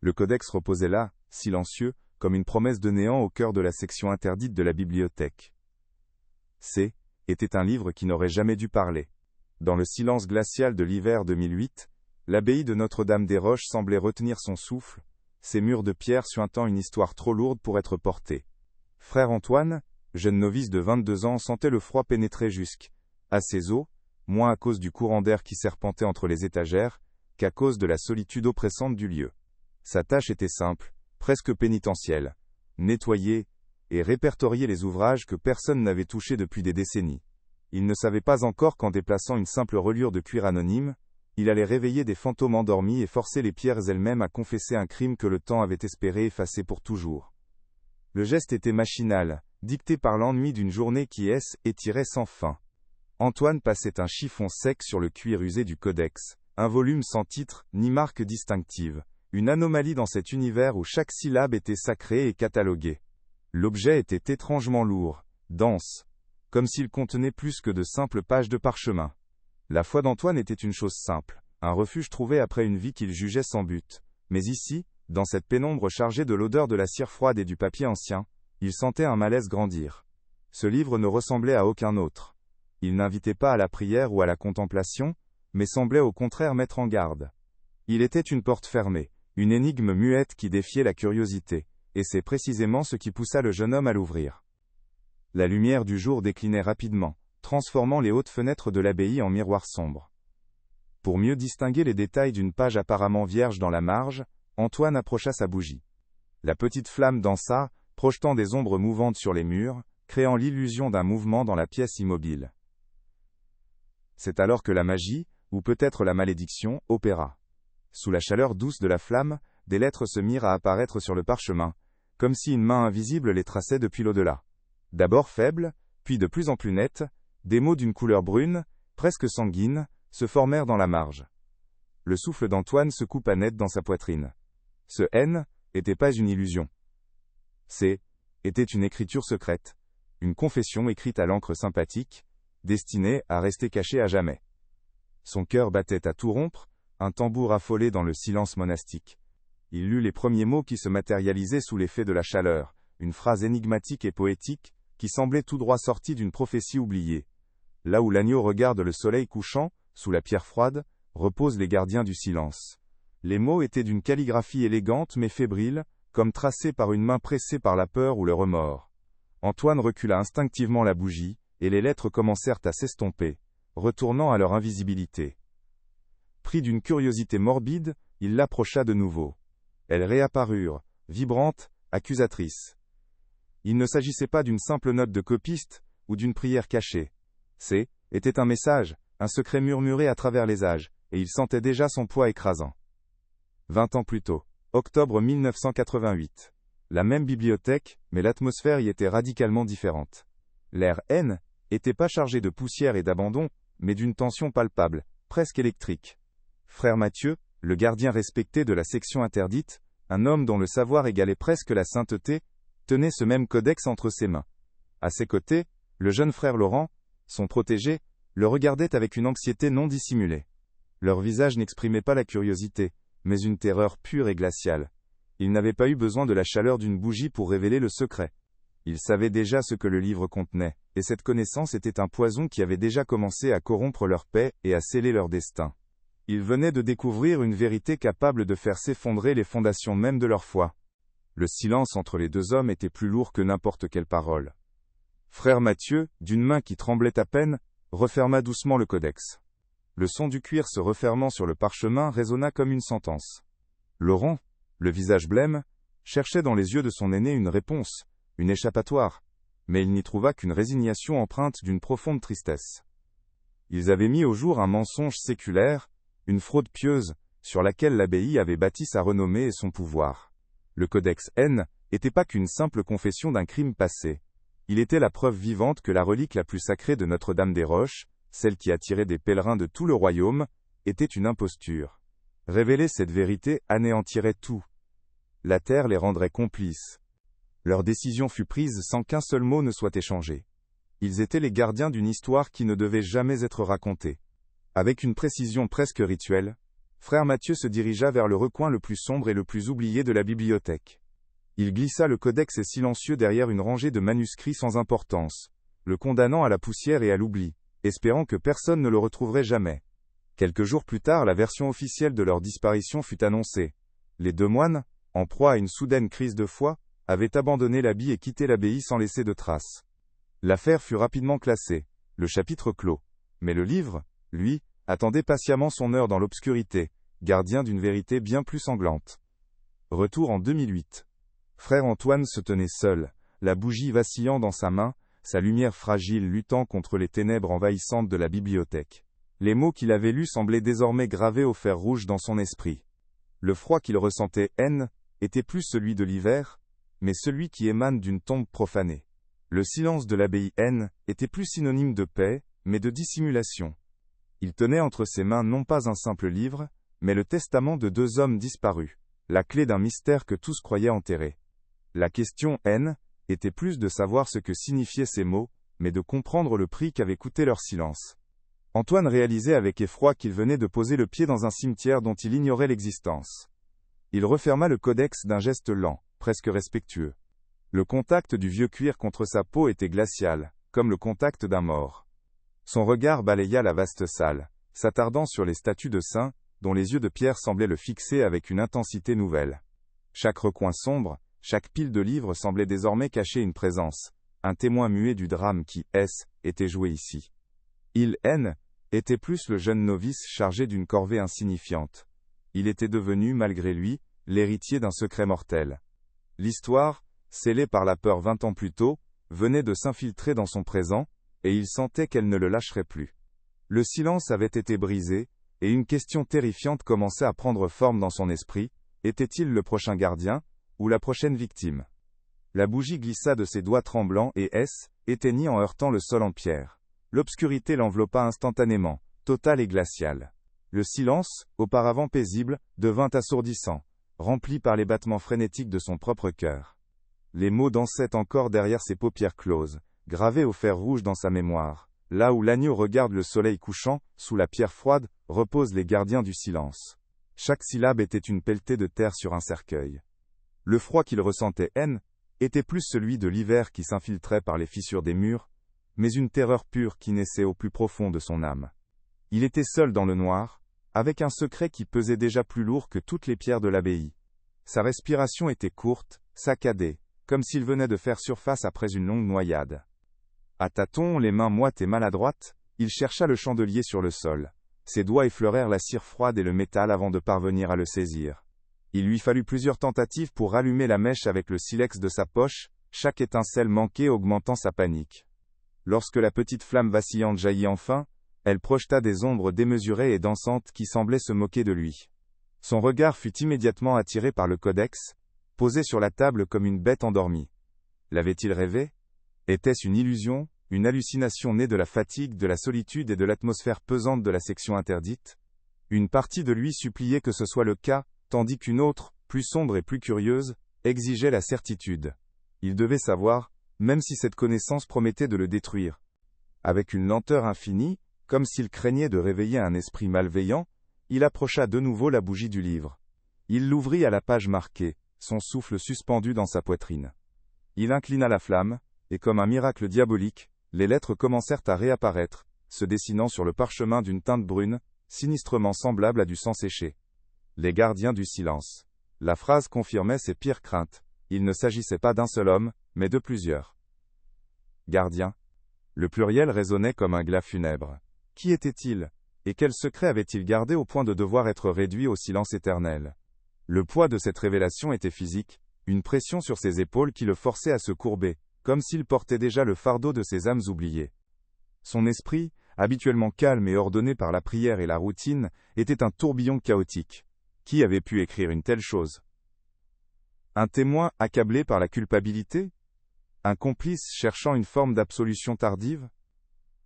Le codex reposait là, silencieux, comme une promesse de néant au cœur de la section interdite de la bibliothèque. C. était un livre qui n'aurait jamais dû parler. Dans le silence glacial de l'hiver 2008, l'abbaye de Notre-Dame-des-Roches semblait retenir son souffle, ses murs de pierre suintant une histoire trop lourde pour être portée. Frère Antoine, jeune novice de 22 ans, sentait le froid pénétrer à ses os, moins à cause du courant d'air qui serpentait entre les étagères, qu'à cause de la solitude oppressante du lieu. Sa tâche était simple, presque pénitentielle: nettoyer et répertorier les ouvrages que personne n'avait touchés depuis des décennies. Il ne savait pas encore qu'en déplaçant une simple reliure de cuir anonyme, il allait réveiller des fantômes endormis et forcer les pierres elles-mêmes à confesser un crime que le temps avait espéré effacer pour toujours. Le geste était machinal, dicté par l'ennui d'une journée qui étirait sans fin. Antoine passait un chiffon sec sur le cuir usé du codex, un volume sans titre, ni marque distinctive, une anomalie dans cet univers où chaque syllabe était sacrée et cataloguée. L'objet était étrangement lourd, dense, comme s'il contenait plus que de simples pages de parchemin. La foi d'Antoine était une chose simple, un refuge trouvé après une vie qu'il jugeait sans but. Mais ici, dans cette pénombre chargée de l'odeur de la cire froide et du papier ancien, il sentait un malaise grandir. Ce livre ne ressemblait à aucun autre. Il n'invitait pas à la prière ou à la contemplation, mais semblait au contraire mettre en garde. Il était une porte fermée, une énigme muette qui défiait la curiosité, et c'est précisément ce qui poussa le jeune homme à l'ouvrir. La lumière du jour déclinait rapidement, transformant les hautes fenêtres de l'abbaye en miroirs sombres. Pour mieux distinguer les détails d'une page apparemment vierge dans la marge, Antoine approcha sa bougie. La petite flamme dansa, projetant des ombres mouvantes sur les murs, créant l'illusion d'un mouvement dans la pièce immobile. C'est alors que la magie, ou peut-être la malédiction, opéra. Sous la chaleur douce de la flamme, des lettres se mirent à apparaître sur le parchemin, comme si une main invisible les traçait depuis l'au-delà. D'abord faibles, puis de plus en plus nettes, des mots d'une couleur brune, presque sanguine, se formèrent dans la marge. Le souffle d'Antoine se coupa net dans sa poitrine. Ce N n'était pas une illusion. C était une écriture secrète, une confession écrite à l'encre sympathique, destinée à rester cachée à jamais. Son cœur battait à tout rompre, un tambour affolé dans le silence monastique. Il lut les premiers mots qui se matérialisaient sous l'effet de la chaleur, une phrase énigmatique et poétique, qui semblait tout droit sortie d'une prophétie oubliée. Là où l'agneau regarde le soleil couchant, sous la pierre froide, reposent les gardiens du silence. Les mots étaient d'une calligraphie élégante mais fébrile, comme tracés par une main pressée par la peur ou le remords. Antoine recula instinctivement la bougie, et les lettres commencèrent à s'estomper, retournant à leur invisibilité. Pris d'une curiosité morbide, il l'approcha de nouveau. Elles réapparurent, vibrantes, accusatrices. Il ne s'agissait pas d'une simple note de copiste, ou d'une prière cachée. C était un message, un secret murmuré à travers les âges, et il sentait déjà son poids écrasant. 20 ans plus tôt, octobre 1988. La même bibliothèque, mais l'atmosphère y était radicalement différente. L'air N était pas chargé de poussière et d'abandon, mais d'une tension palpable, presque électrique. Frère Mathieu, le gardien respecté de la section interdite, un homme dont le savoir égalait presque la sainteté, tenait ce même codex entre ses mains. À ses côtés, le jeune frère Laurent, son protégé, le regardait avec une anxiété non dissimulée. Leur visage n'exprimait pas la curiosité, mais une terreur pure et glaciale. Ils n'avaient pas eu besoin de la chaleur d'une bougie pour révéler le secret. Ils savaient déjà ce que le livre contenait, et cette connaissance était un poison qui avait déjà commencé à corrompre leur paix et à sceller leur destin. Ils venaient de découvrir une vérité capable de faire s'effondrer les fondations même de leur foi. Le silence entre les deux hommes était plus lourd que n'importe quelle parole. Frère Mathieu, d'une main qui tremblait à peine, referma doucement le codex. Le son du cuir se refermant sur le parchemin résonna comme une sentence. Laurent, le visage blême, cherchait dans les yeux de son aîné une réponse, une échappatoire, mais il n'y trouva qu'une résignation empreinte d'une profonde tristesse. Ils avaient mis au jour un mensonge séculaire, une fraude pieuse, sur laquelle l'abbaye avait bâti sa renommée et son pouvoir. Le codex N n'était pas qu'une simple confession d'un crime passé. Il était la preuve vivante que la relique la plus sacrée de Notre-Dame-des-Roches, celle qui attirait des pèlerins de tout le royaume, était une imposture. Révéler cette vérité anéantirait tout. La terre les rendrait complices. Leur décision fut prise sans qu'un seul mot ne soit échangé. Ils étaient les gardiens d'une histoire qui ne devait jamais être racontée. Avec une précision presque rituelle, frère Mathieu se dirigea vers le recoin le plus sombre et le plus oublié de la bibliothèque. Il glissa le codex silencieux derrière une rangée de manuscrits sans importance, le condamnant à la poussière et à l'oubli, espérant que personne ne le retrouverait jamais. Quelques jours plus tard, la version officielle de leur disparition fut annoncée. Les deux moines, en proie à une soudaine crise de foi, avaient abandonné l'habit et quitté l'abbaye sans laisser de traces. L'affaire fut rapidement classée, le chapitre clos. Mais le livre, lui, attendait patiemment son heure dans l'obscurité, gardien d'une vérité bien plus sanglante. Retour en 2008. Frère Antoine se tenait seul, la bougie vacillant dans sa main, sa lumière fragile luttant contre les ténèbres envahissantes de la bibliothèque. Les mots qu'il avait lus semblaient désormais gravés au fer rouge dans son esprit. Le froid qu'il ressentait, était plus celui de l'hiver, mais celui qui émane d'une tombe profanée. Le silence de l'abbaye était plus synonyme de paix, mais de dissimulation. Il tenait entre ses mains non pas un simple livre, mais le testament de deux hommes disparus, la clé d'un mystère que tous croyaient enterré. La question était plus de savoir ce que signifiaient ces mots, mais de comprendre le prix qu'avait coûté leur silence. Antoine réalisait avec effroi qu'il venait de poser le pied dans un cimetière dont il ignorait l'existence. Il referma le codex d'un geste lent, presque respectueux. Le contact du vieux cuir contre sa peau était glacial, comme le contact d'un mort. Son regard balaya la vaste salle, s'attardant sur les statues de saints, dont les yeux de pierre semblaient le fixer avec une intensité nouvelle. Chaque recoin sombre, chaque pile de livres semblait désormais cacher une présence, un témoin muet du drame qui, était joué ici. Il, était plus le jeune novice chargé d'une corvée insignifiante. Il était devenu, malgré lui, l'héritier d'un secret mortel. L'histoire, scellée par la peur 20 ans plus tôt, venait de s'infiltrer dans son présent, et il sentait qu'elle ne le lâcherait plus. Le silence avait été brisé, et une question terrifiante commençait à prendre forme dans son esprit, était-il le prochain gardien, ou la prochaine victime? La bougie glissa de ses doigts tremblants et éteignit en heurtant le sol en pierre. L'obscurité l'enveloppa instantanément, totale et glaciale. Le silence, auparavant paisible, devint assourdissant, rempli par les battements frénétiques de son propre cœur. Les mots dansaient encore derrière ses paupières closes, gravés au fer rouge dans sa mémoire. Là où l'agneau regarde le soleil couchant, sous la pierre froide, reposent les gardiens du silence. Chaque syllabe était une pelletée de terre sur un cercueil. Le froid qu'il ressentait, était plus celui de l'hiver qui s'infiltrait par les fissures des murs, mais une terreur pure qui naissait au plus profond de son âme. Il était seul dans le noir, avec un secret qui pesait déjà plus lourd que toutes les pierres de l'abbaye. Sa respiration était courte, saccadée, comme s'il venait de faire surface après une longue noyade. À tâtons, les mains moites et maladroites, il chercha le chandelier sur le sol. Ses doigts effleurèrent la cire froide et le métal avant de parvenir à le saisir. Il lui fallut plusieurs tentatives pour rallumer la mèche avec le silex de sa poche, chaque étincelle manquée augmentant sa panique. Lorsque la petite flamme vacillante jaillit enfin, elle projeta des ombres démesurées et dansantes qui semblaient se moquer de lui. Son regard fut immédiatement attiré par le codex, posé sur la table comme une bête endormie. L'avait-il rêvé? Était-ce une illusion, une hallucination née de la fatigue, de la solitude et de l'atmosphère pesante de la section interdite? Une partie de lui suppliait que ce soit le cas, tandis qu'une autre, plus sombre et plus curieuse, exigeait la certitude. Il devait savoir, même si cette connaissance promettait de le détruire. Avec une lenteur infinie, comme s'il craignait de réveiller un esprit malveillant, il approcha de nouveau la bougie du livre. Il l'ouvrit à la page marquée, son souffle suspendu dans sa poitrine. Il inclina la flamme, et comme un miracle diabolique, les lettres commencèrent à réapparaître, se dessinant sur le parchemin d'une teinte brune, sinistrement semblable à du sang séché. Les gardiens du silence. La phrase confirmait ses pires craintes. Il ne s'agissait pas d'un seul homme, mais de plusieurs. Gardien. Le pluriel résonnait comme un glas funèbre. Qui était-il? Et quel secret avait-il gardé au point de devoir être réduit au silence éternel? Le poids de cette révélation était physique, une pression sur ses épaules qui le forçait à se courber, comme s'il portait déjà le fardeau de ses âmes oubliées. Son esprit, habituellement calme et ordonné par la prière et la routine, était un tourbillon chaotique. Qui avait pu écrire une telle chose? Un témoin accablé par la culpabilité? Un complice cherchant une forme d'absolution tardive?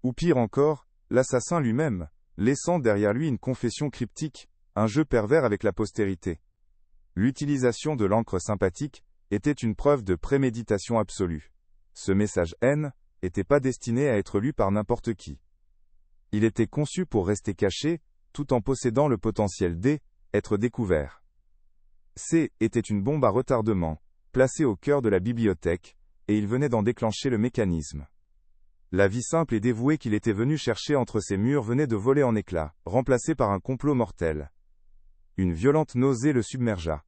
Ou pire encore, l'assassin lui-même, laissant derrière lui une confession cryptique, un jeu pervers avec la postérité. L'utilisation de l'encre sympathique était une preuve de préméditation absolue. Ce message n'était pas destiné à être lu par n'importe qui. Il était conçu pour rester caché, tout en possédant le potentiel d'être découvert. C était une bombe à retardement, placée au cœur de la bibliothèque, et il venait d'en déclencher le mécanisme. La vie simple et dévouée qu'il était venu chercher entre ces murs venait de voler en éclats, remplacée par un complot mortel. Une violente nausée le submergea.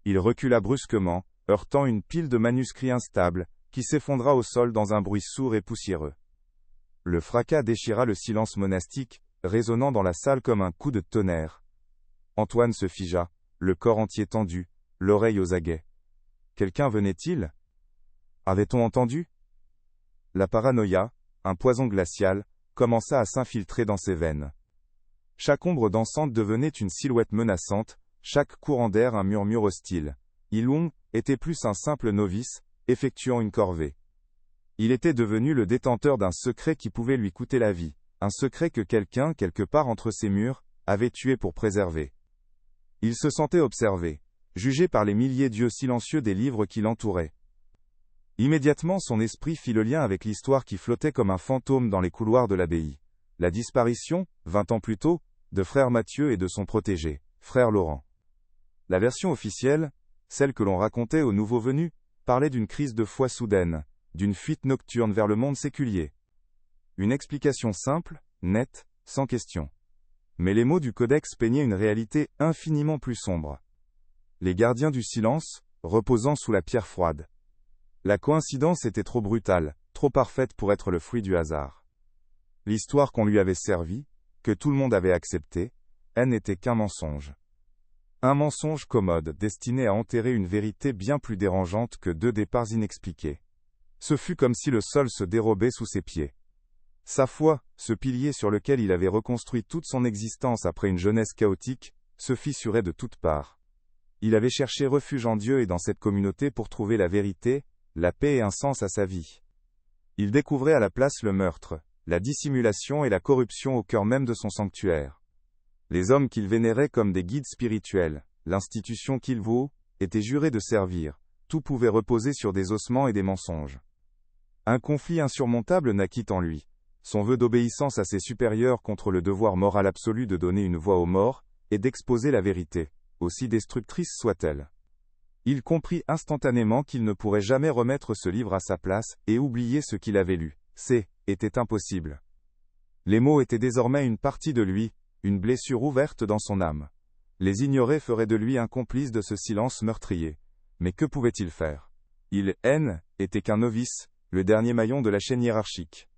Il recula brusquement, heurtant une pile de manuscrits instables, qui s'effondra au sol dans un bruit sourd et poussiéreux. Le fracas déchira le silence monastique, résonnant dans la salle comme un coup de tonnerre. Antoine se figea, le corps entier tendu, l'oreille aux aguets. Quelqu'un venait-il? Avait-on entendu? La paranoïa, un poison glacial, commença à s'infiltrer dans ses veines. Chaque ombre dansante devenait une silhouette menaçante, chaque courant d'air un murmure hostile. Ilung était plus un simple novice, effectuant une corvée. Il était devenu le détenteur d'un secret qui pouvait lui coûter la vie, un secret que quelqu'un, quelque part entre ces murs, avait tué pour préserver. Il se sentait observé, jugé par les milliers d'yeux silencieux des livres qui l'entouraient. Immédiatement son esprit fit le lien avec l'histoire qui flottait comme un fantôme dans les couloirs de l'abbaye. La disparition, 20 ans plus tôt, de frère Mathieu et de son protégé, frère Laurent. La version officielle, celle que l'on racontait aux nouveaux venus, parlait d'une crise de foi soudaine, d'une fuite nocturne vers le monde séculier. Une explication simple, nette, sans question. Mais les mots du codex peignaient une réalité infiniment plus sombre. Les gardiens du silence, reposant sous la pierre froide. La coïncidence était trop brutale, trop parfaite pour être le fruit du hasard. L'histoire qu'on lui avait servie, que tout le monde avait acceptée, elle n'était qu'un mensonge. Un mensonge commode destiné à enterrer une vérité bien plus dérangeante que deux départs inexpliqués. Ce fut comme si le sol se dérobait sous ses pieds. Sa foi, ce pilier sur lequel il avait reconstruit toute son existence après une jeunesse chaotique, se fissurait de toutes parts. Il avait cherché refuge en Dieu et dans cette communauté pour trouver la vérité, la paix et un sens à sa vie. Il découvrait à la place le meurtre, la dissimulation et la corruption au cœur même de son sanctuaire. Les hommes qu'il vénérait comme des guides spirituels, l'institution qu'il vouait, étaient jurés de servir, tout pouvait reposer sur des ossements et des mensonges. Un conflit insurmontable naquit en lui, son vœu d'obéissance à ses supérieurs contre le devoir moral absolu de donner une voix aux morts, et d'exposer la vérité, aussi destructrice soit-elle. Il comprit instantanément qu'il ne pourrait jamais remettre ce livre à sa place, et oublier ce qu'il avait lu. Était impossible. Les mots étaient désormais une partie de lui, une blessure ouverte dans son âme. Les ignorer ferait de lui un complice de ce silence meurtrier. Mais que pouvait-il faire? Il était qu'un novice, le dernier maillon de la chaîne hiérarchique.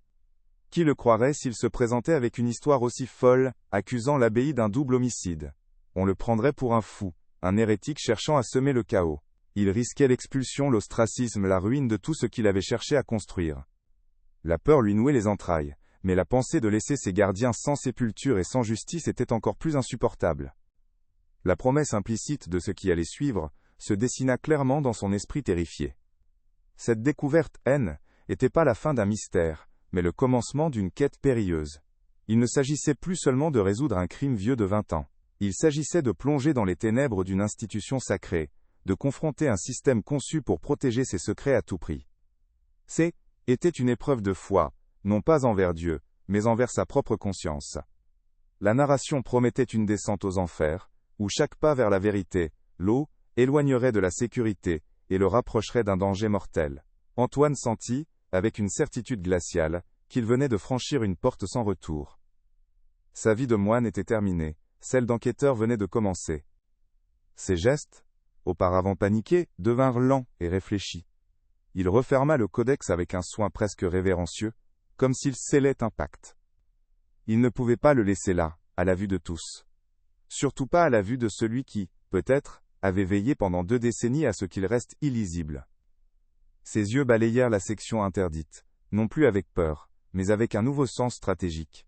Qui le croirait s'il se présentait avec une histoire aussi folle, accusant l'abbaye d'un double homicide? On le prendrait pour un fou, un hérétique cherchant à semer le chaos. Il risquait l'expulsion, l'ostracisme, la ruine de tout ce qu'il avait cherché à construire. La peur lui nouait les entrailles, mais la pensée de laisser ses gardiens sans sépulture et sans justice était encore plus insupportable. La promesse implicite de ce qui allait suivre se dessina clairement dans son esprit terrifié. Cette découverte n'était pas la fin d'un mystère, mais le commencement d'une quête périlleuse. Il ne s'agissait plus seulement de résoudre un crime vieux de 20 ans. Il s'agissait de plonger dans les ténèbres d'une institution sacrée, de confronter un système conçu pour protéger ses secrets à tout prix. Était une épreuve de foi, non pas envers Dieu, mais envers sa propre conscience. La narration promettait une descente aux enfers, où chaque pas vers la vérité, l'eau, éloignerait de la sécurité, et le rapprocherait d'un danger mortel. Antoine sentit, avec une certitude glaciale, qu'il venait de franchir une porte sans retour. Sa vie de moine était terminée, celle d'enquêteur venait de commencer. Ses gestes, auparavant paniqués, devinrent lents et réfléchis. Il referma le codex avec un soin presque révérencieux, comme s'il scellait un pacte. Il ne pouvait pas le laisser là, à la vue de tous. Surtout pas à la vue de celui qui, peut-être, avait veillé pendant 2 décennies à ce qu'il reste illisible. Ses yeux balayèrent la section interdite, non plus avec peur, mais avec un nouveau sens stratégique.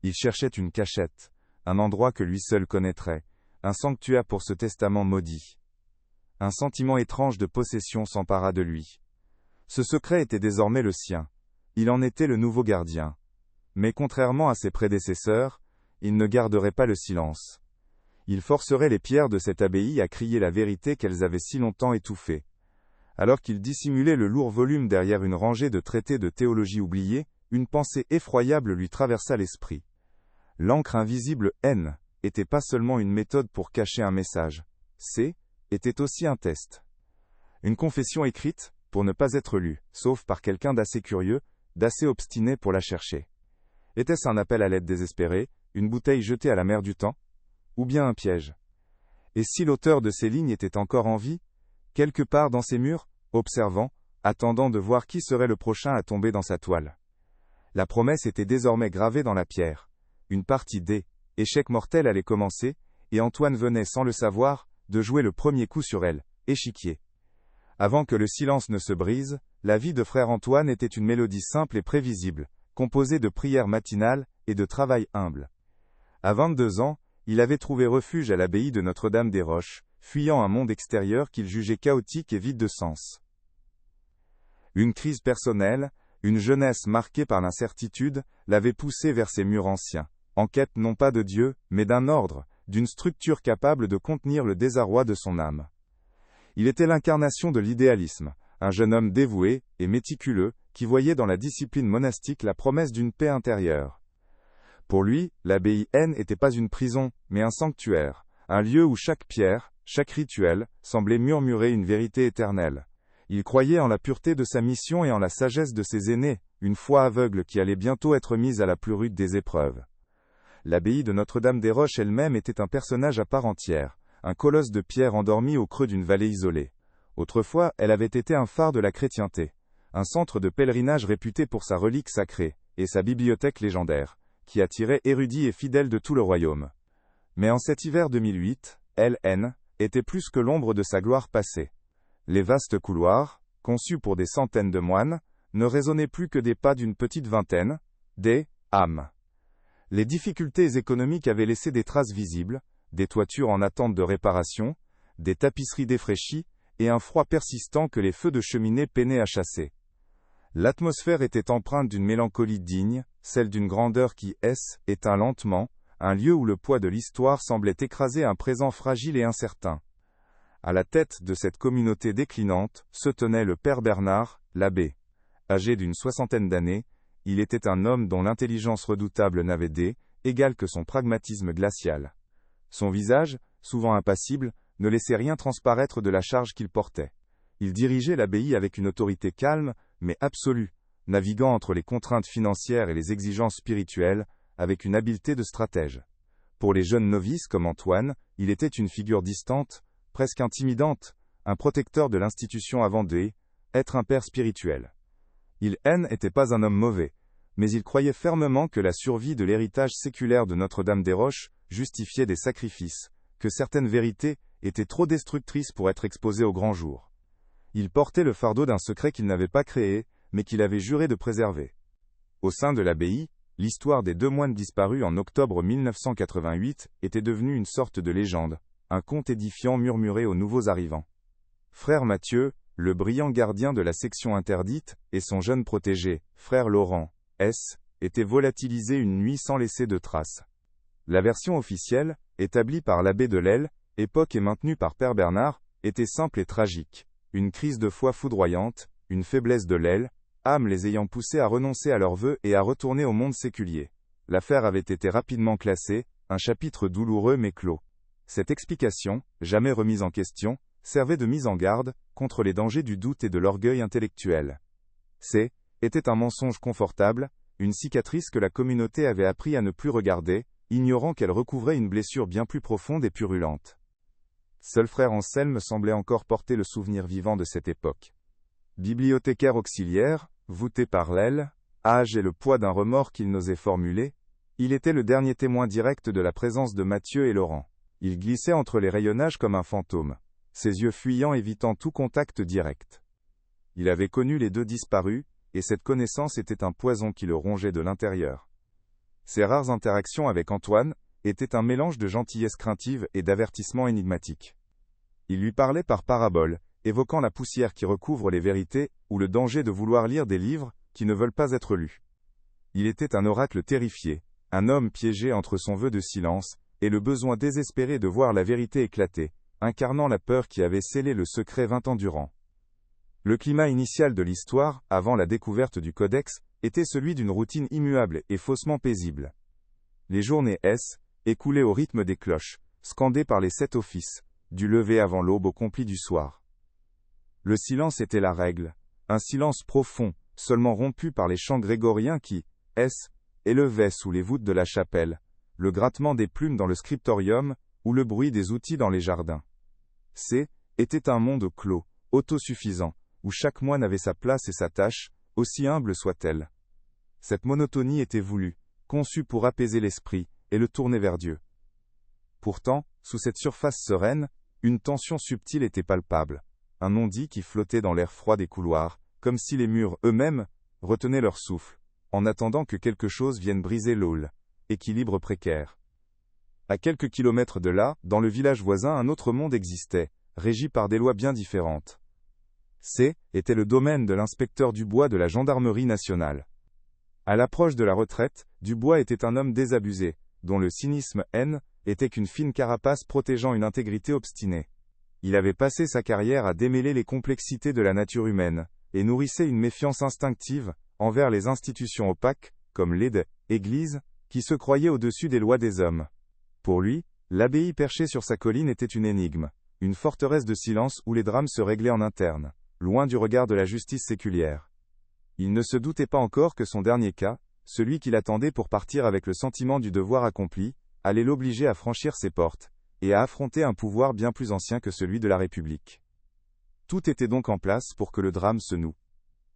Il cherchait une cachette, un endroit que lui seul connaîtrait, un sanctuaire pour ce testament maudit. Un sentiment étrange de possession s'empara de lui. Ce secret était désormais le sien. Il en était le nouveau gardien. Mais contrairement à ses prédécesseurs, il ne garderait pas le silence. Il forcerait les pierres de cette abbaye à crier la vérité qu'elles avaient si longtemps étouffée. Alors qu'il dissimulait le lourd volume derrière une rangée de traités de théologie oubliés, une pensée effroyable lui traversa l'esprit. L'encre invisible N était pas seulement une méthode pour cacher un message. C était aussi un test. Une confession écrite, pour ne pas être lue, sauf par quelqu'un d'assez curieux, d'assez obstiné pour la chercher. Était-ce un appel à l'aide désespéré, une bouteille jetée à la mer du temps? Ou bien un piège? Et si l'auteur de ces lignes était encore en vie, quelque part dans ces murs, observant, attendant de voir qui serait le prochain à tomber dans sa toile? La promesse était désormais gravée dans la pierre. Une partie des échecs mortels allait commencer, et Antoine venait, sans le savoir, de jouer le premier coup sur elle, échiquier. Avant que le silence ne se brise, la vie de frère Antoine était une mélodie simple et prévisible, composée de prières matinales et de travail humble. À 22 ans, il avait trouvé refuge à l'abbaye de Notre-Dame-des-Roches, fuyant un monde extérieur qu'il jugeait chaotique et vide de sens. Une crise personnelle, une jeunesse marquée par l'incertitude, l'avait poussé vers ces murs anciens, en quête non pas de Dieu, mais d'un ordre, d'une structure capable de contenir le désarroi de son âme. Il était l'incarnation de l'idéalisme, un jeune homme dévoué et méticuleux, qui voyait dans la discipline monastique la promesse d'une paix intérieure. Pour lui, l'abbaye N n'était pas une prison, mais un sanctuaire, un lieu où chaque pierre, chaque rituel, semblait murmurer une vérité éternelle. Il croyait en la pureté de sa mission et en la sagesse de ses aînés, une foi aveugle qui allait bientôt être mise à la plus rude des épreuves. L'abbaye de Notre-Dame-des-Roches elle-même était un personnage à part entière, un colosse de pierre endormi au creux d'une vallée isolée. Autrefois, elle avait été un phare de la chrétienté, un centre de pèlerinage réputé pour sa relique sacrée, et sa bibliothèque légendaire, qui attirait érudits et fidèles de tout le royaume. Mais en cet hiver 2008, N était plus que l'ombre de sa gloire passée. Les vastes couloirs, conçus pour des centaines de moines, ne résonnaient plus que des pas d'une petite vingtaine, des âmes. Les difficultés économiques avaient laissé des traces visibles, des toitures en attente de réparation, des tapisseries défraîchies, et un froid persistant que les feux de cheminée peinaient à chasser. L'atmosphère était empreinte d'une mélancolie digne, celle d'une grandeur qui éteint lentement, un lieu où le poids de l'histoire semblait écraser un présent fragile et incertain. À la tête de cette communauté déclinante, se tenait le père Bernard, l'abbé. Âgé d'une soixantaine d'années, il était un homme dont l'intelligence redoutable n'avait d'égal que son pragmatisme glacial. Son visage, souvent impassible, ne laissait rien transparaître de la charge qu'il portait. Il dirigeait l'abbaye avec une autorité calme, mais absolue, naviguant entre les contraintes financières et les exigences spirituelles, avec une habileté de stratège. Pour les jeunes novices comme Antoine, il était une figure distante, presque intimidante, un protecteur de l'institution avant d'être un père spirituel. Il n'était pas un homme mauvais, mais il croyait fermement que la survie de l'héritage séculaire de Notre-Dame-des-Roches justifiait des sacrifices, que certaines vérités étaient trop destructrices pour être exposées au grand jour. Il portait le fardeau d'un secret qu'il n'avait pas créé, mais qu'il avait juré de préserver. Au sein de l'abbaye, l'histoire des 2 moines disparus en octobre 1988 était devenue une sorte de légende, un conte édifiant murmuré aux nouveaux arrivants. Frère Mathieu, le brillant gardien de la section interdite, et son jeune protégé, frère Laurent, étaient volatilisés une nuit sans laisser de traces. La version officielle, établie par l'abbé de l'Aile, époque et maintenue par père Bernard, était simple et tragique. Une crise de foi foudroyante, une faiblesse de l'Aile, âmes les ayant poussés à renoncer à leurs vœux et à retourner au monde séculier. L'affaire avait été rapidement classée, un chapitre douloureux mais clos. Cette explication, jamais remise en question, servait de mise en garde contre les dangers du doute et de l'orgueil intellectuel. Était un mensonge confortable, une cicatrice que la communauté avait appris à ne plus regarder, ignorant qu'elle recouvrait une blessure bien plus profonde et purulente. Seul frère Anselme semblait encore porter le souvenir vivant de cette époque. Bibliothécaire auxiliaire, voûté par l'aile, âge et le poids d'un remords qu'il n'osait formuler, il était le dernier témoin direct de la présence de Mathieu et Laurent. Il glissait entre les rayonnages comme un fantôme, ses yeux fuyants évitant tout contact direct. Il avait connu les 2 disparus, et cette connaissance était un poison qui le rongeait de l'intérieur. Ses rares interactions avec Antoine étaient un mélange de gentillesse craintive et d'avertissement énigmatique. Il lui parlait par parabole, évoquant la poussière qui recouvre les vérités, ou le danger de vouloir lire des livres qui ne veulent pas être lus. Il était un oracle terrifié, un homme piégé entre son vœu de silence et le besoin désespéré de voir la vérité éclater, incarnant la peur qui avait scellé le secret 20 ans durant. Le climat initial de l'histoire, avant la découverte du codex, était celui d'une routine immuable et faussement paisible. Les journées écoulées au rythme des cloches, scandées par les 7 offices, du lever avant l'aube au compli du soir. Le silence était la règle, un silence profond, seulement rompu par les chants grégoriens qui, élevaient sous les voûtes de la chapelle, le grattement des plumes dans le scriptorium, ou le bruit des outils dans les jardins. Était un monde clos, autosuffisant, où chaque moine avait sa place et sa tâche, aussi humble soit-elle. Cette monotonie était voulue, conçue pour apaiser l'esprit, et le tourner vers Dieu. Pourtant, sous cette surface sereine, une tension subtile était palpable, un non-dit qui flottait dans l'air froid des couloirs, comme si les murs eux-mêmes retenaient leur souffle, en attendant que quelque chose vienne briser l'hall, équilibre précaire. À quelques kilomètres de là, dans le village voisin, un autre monde existait, régi par des lois bien différentes. Était le domaine de l'inspecteur Dubois de la gendarmerie nationale. À l'approche de la retraite, Dubois était un homme désabusé, dont le cynisme était qu'une fine carapace protégeant une intégrité obstinée. Il avait passé sa carrière à démêler les complexités de la nature humaine, et nourrissait une méfiance instinctive envers les institutions opaques, comme l'Église, qui se croyaient au-dessus des lois des hommes. Pour lui, l'abbaye perchée sur sa colline était une énigme, une forteresse de silence où les drames se réglaient en interne, loin du regard de la justice séculière. Il ne se doutait pas encore que son dernier cas, celui qu'il attendait pour partir avec le sentiment du devoir accompli, allait l'obliger à franchir ses portes, et à affronter un pouvoir bien plus ancien que celui de la République. Tout était donc en place pour que le drame se noue.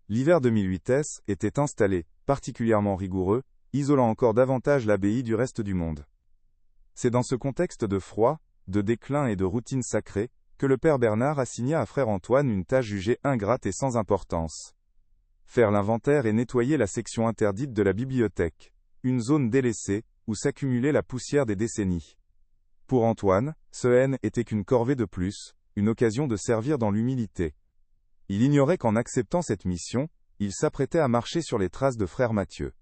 L'hiver 2008 était installé, particulièrement rigoureux, isolant encore davantage l'abbaye du reste du monde. C'est dans ce contexte de froid, de déclin et de routine sacrée, que le père Bernard assigna à frère Antoine une tâche jugée ingrate et sans importance. Faire l'inventaire et nettoyer la section interdite de la bibliothèque, une zone délaissée, où s'accumulait la poussière des décennies. Pour Antoine, ce était qu'une corvée de plus, une occasion de servir dans l'humilité. Il ignorait qu'en acceptant cette mission, il s'apprêtait à marcher sur les traces de frère Mathieu.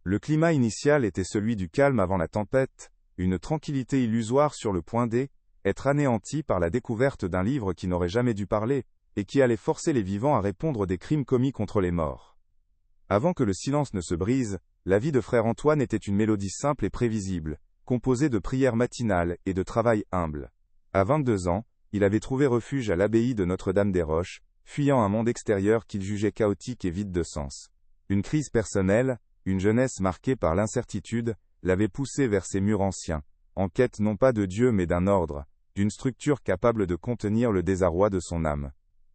Le climat initial était celui du calme avant la tempête, une tranquillité illusoire sur le point d'être anéanti par la découverte d'un livre qui n'aurait jamais dû parler, et qui allait forcer les vivants à répondre des crimes commis contre les morts. Avant que le silence ne se brise, la vie de frère Antoine était une mélodie simple et prévisible, composée de prières matinales et de travail humble. À 22 ans, il avait trouvé refuge à l'abbaye de Notre-Dame-des-Roches, fuyant un monde extérieur qu'il jugeait chaotique et vide de sens. Une crise personnelle, une jeunesse marquée par l'incertitude, l'avait poussé vers ces murs anciens, en quête non pas de Dieu mais d'un ordre, d'une structure capable de contenir le désarroi de son âme.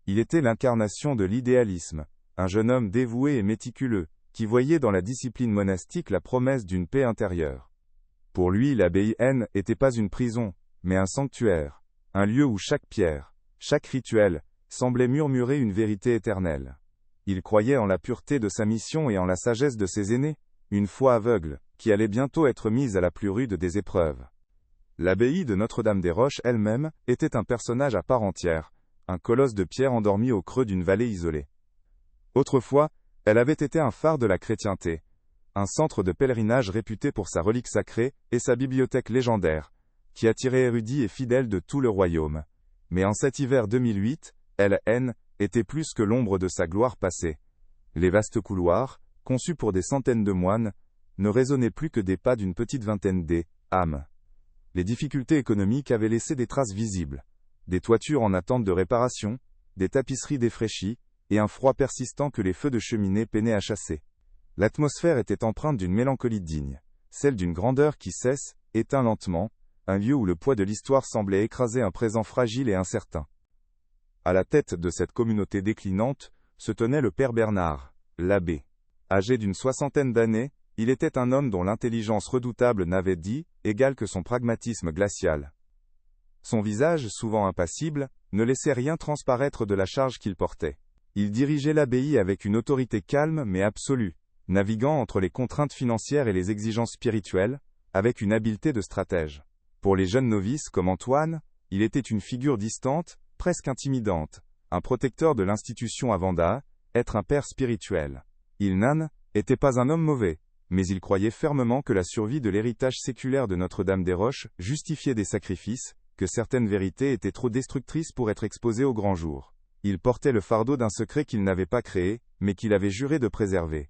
Il était l'incarnation de l'idéalisme, un jeune homme dévoué et méticuleux, qui voyait dans la discipline monastique la promesse d'une paix intérieure. Pour lui, l'abbaye n'était pas une prison, mais un sanctuaire, un lieu où chaque pierre, chaque rituel, semblait murmurer une vérité éternelle. Il croyait en la pureté de sa mission et en la sagesse de ses aînés, une foi aveugle, qui allait bientôt être mise à la plus rude des épreuves. L'abbaye de Notre-Dame-des-Roches elle-même était un personnage à part entière, un colosse de pierre endormi au creux d'une vallée isolée. Autrefois, elle avait été un phare de la chrétienté, un centre de pèlerinage réputé pour sa relique sacrée et sa bibliothèque légendaire, qui attirait érudits et fidèles de tout le royaume. Mais en cet hiver 2008, elle était plus que l'ombre de sa gloire passée. Les vastes couloirs, conçus pour des centaines de moines, ne résonnaient plus que des pas d'une petite vingtaine d'âmes. Les difficultés économiques avaient laissé des traces visibles, des toitures en attente de réparation, des tapisseries défraîchies, et un froid persistant que les feux de cheminée peinaient à chasser. L'atmosphère était empreinte d'une mélancolie digne, celle d'une grandeur qui éteint lentement, un lieu où le poids de l'histoire semblait écraser un présent fragile et incertain. À la tête de cette communauté déclinante, se tenait le père Bernard, l'abbé. Âgé d'une 60aine d'années, il était un homme dont l'intelligence redoutable n'avait égal que son pragmatisme glacial. Son visage, souvent impassible, ne laissait rien transparaître de la charge qu'il portait. Il dirigeait l'abbaye avec une autorité calme mais absolue, naviguant entre les contraintes financières et les exigences spirituelles, avec une habileté de stratège. Pour les jeunes novices comme Antoine, il était une figure distante, presque intimidante, un protecteur de l'institution avant d'être un père spirituel. Il n'était pas un homme mauvais, mais il croyait fermement que la survie de l'héritage séculaire de Notre-Dame-des-Roches justifiait des sacrifices, que certaines vérités étaient trop destructrices pour être exposées au grand jour. Il portait le fardeau d'un secret qu'il n'avait pas créé, mais qu'il avait juré de préserver.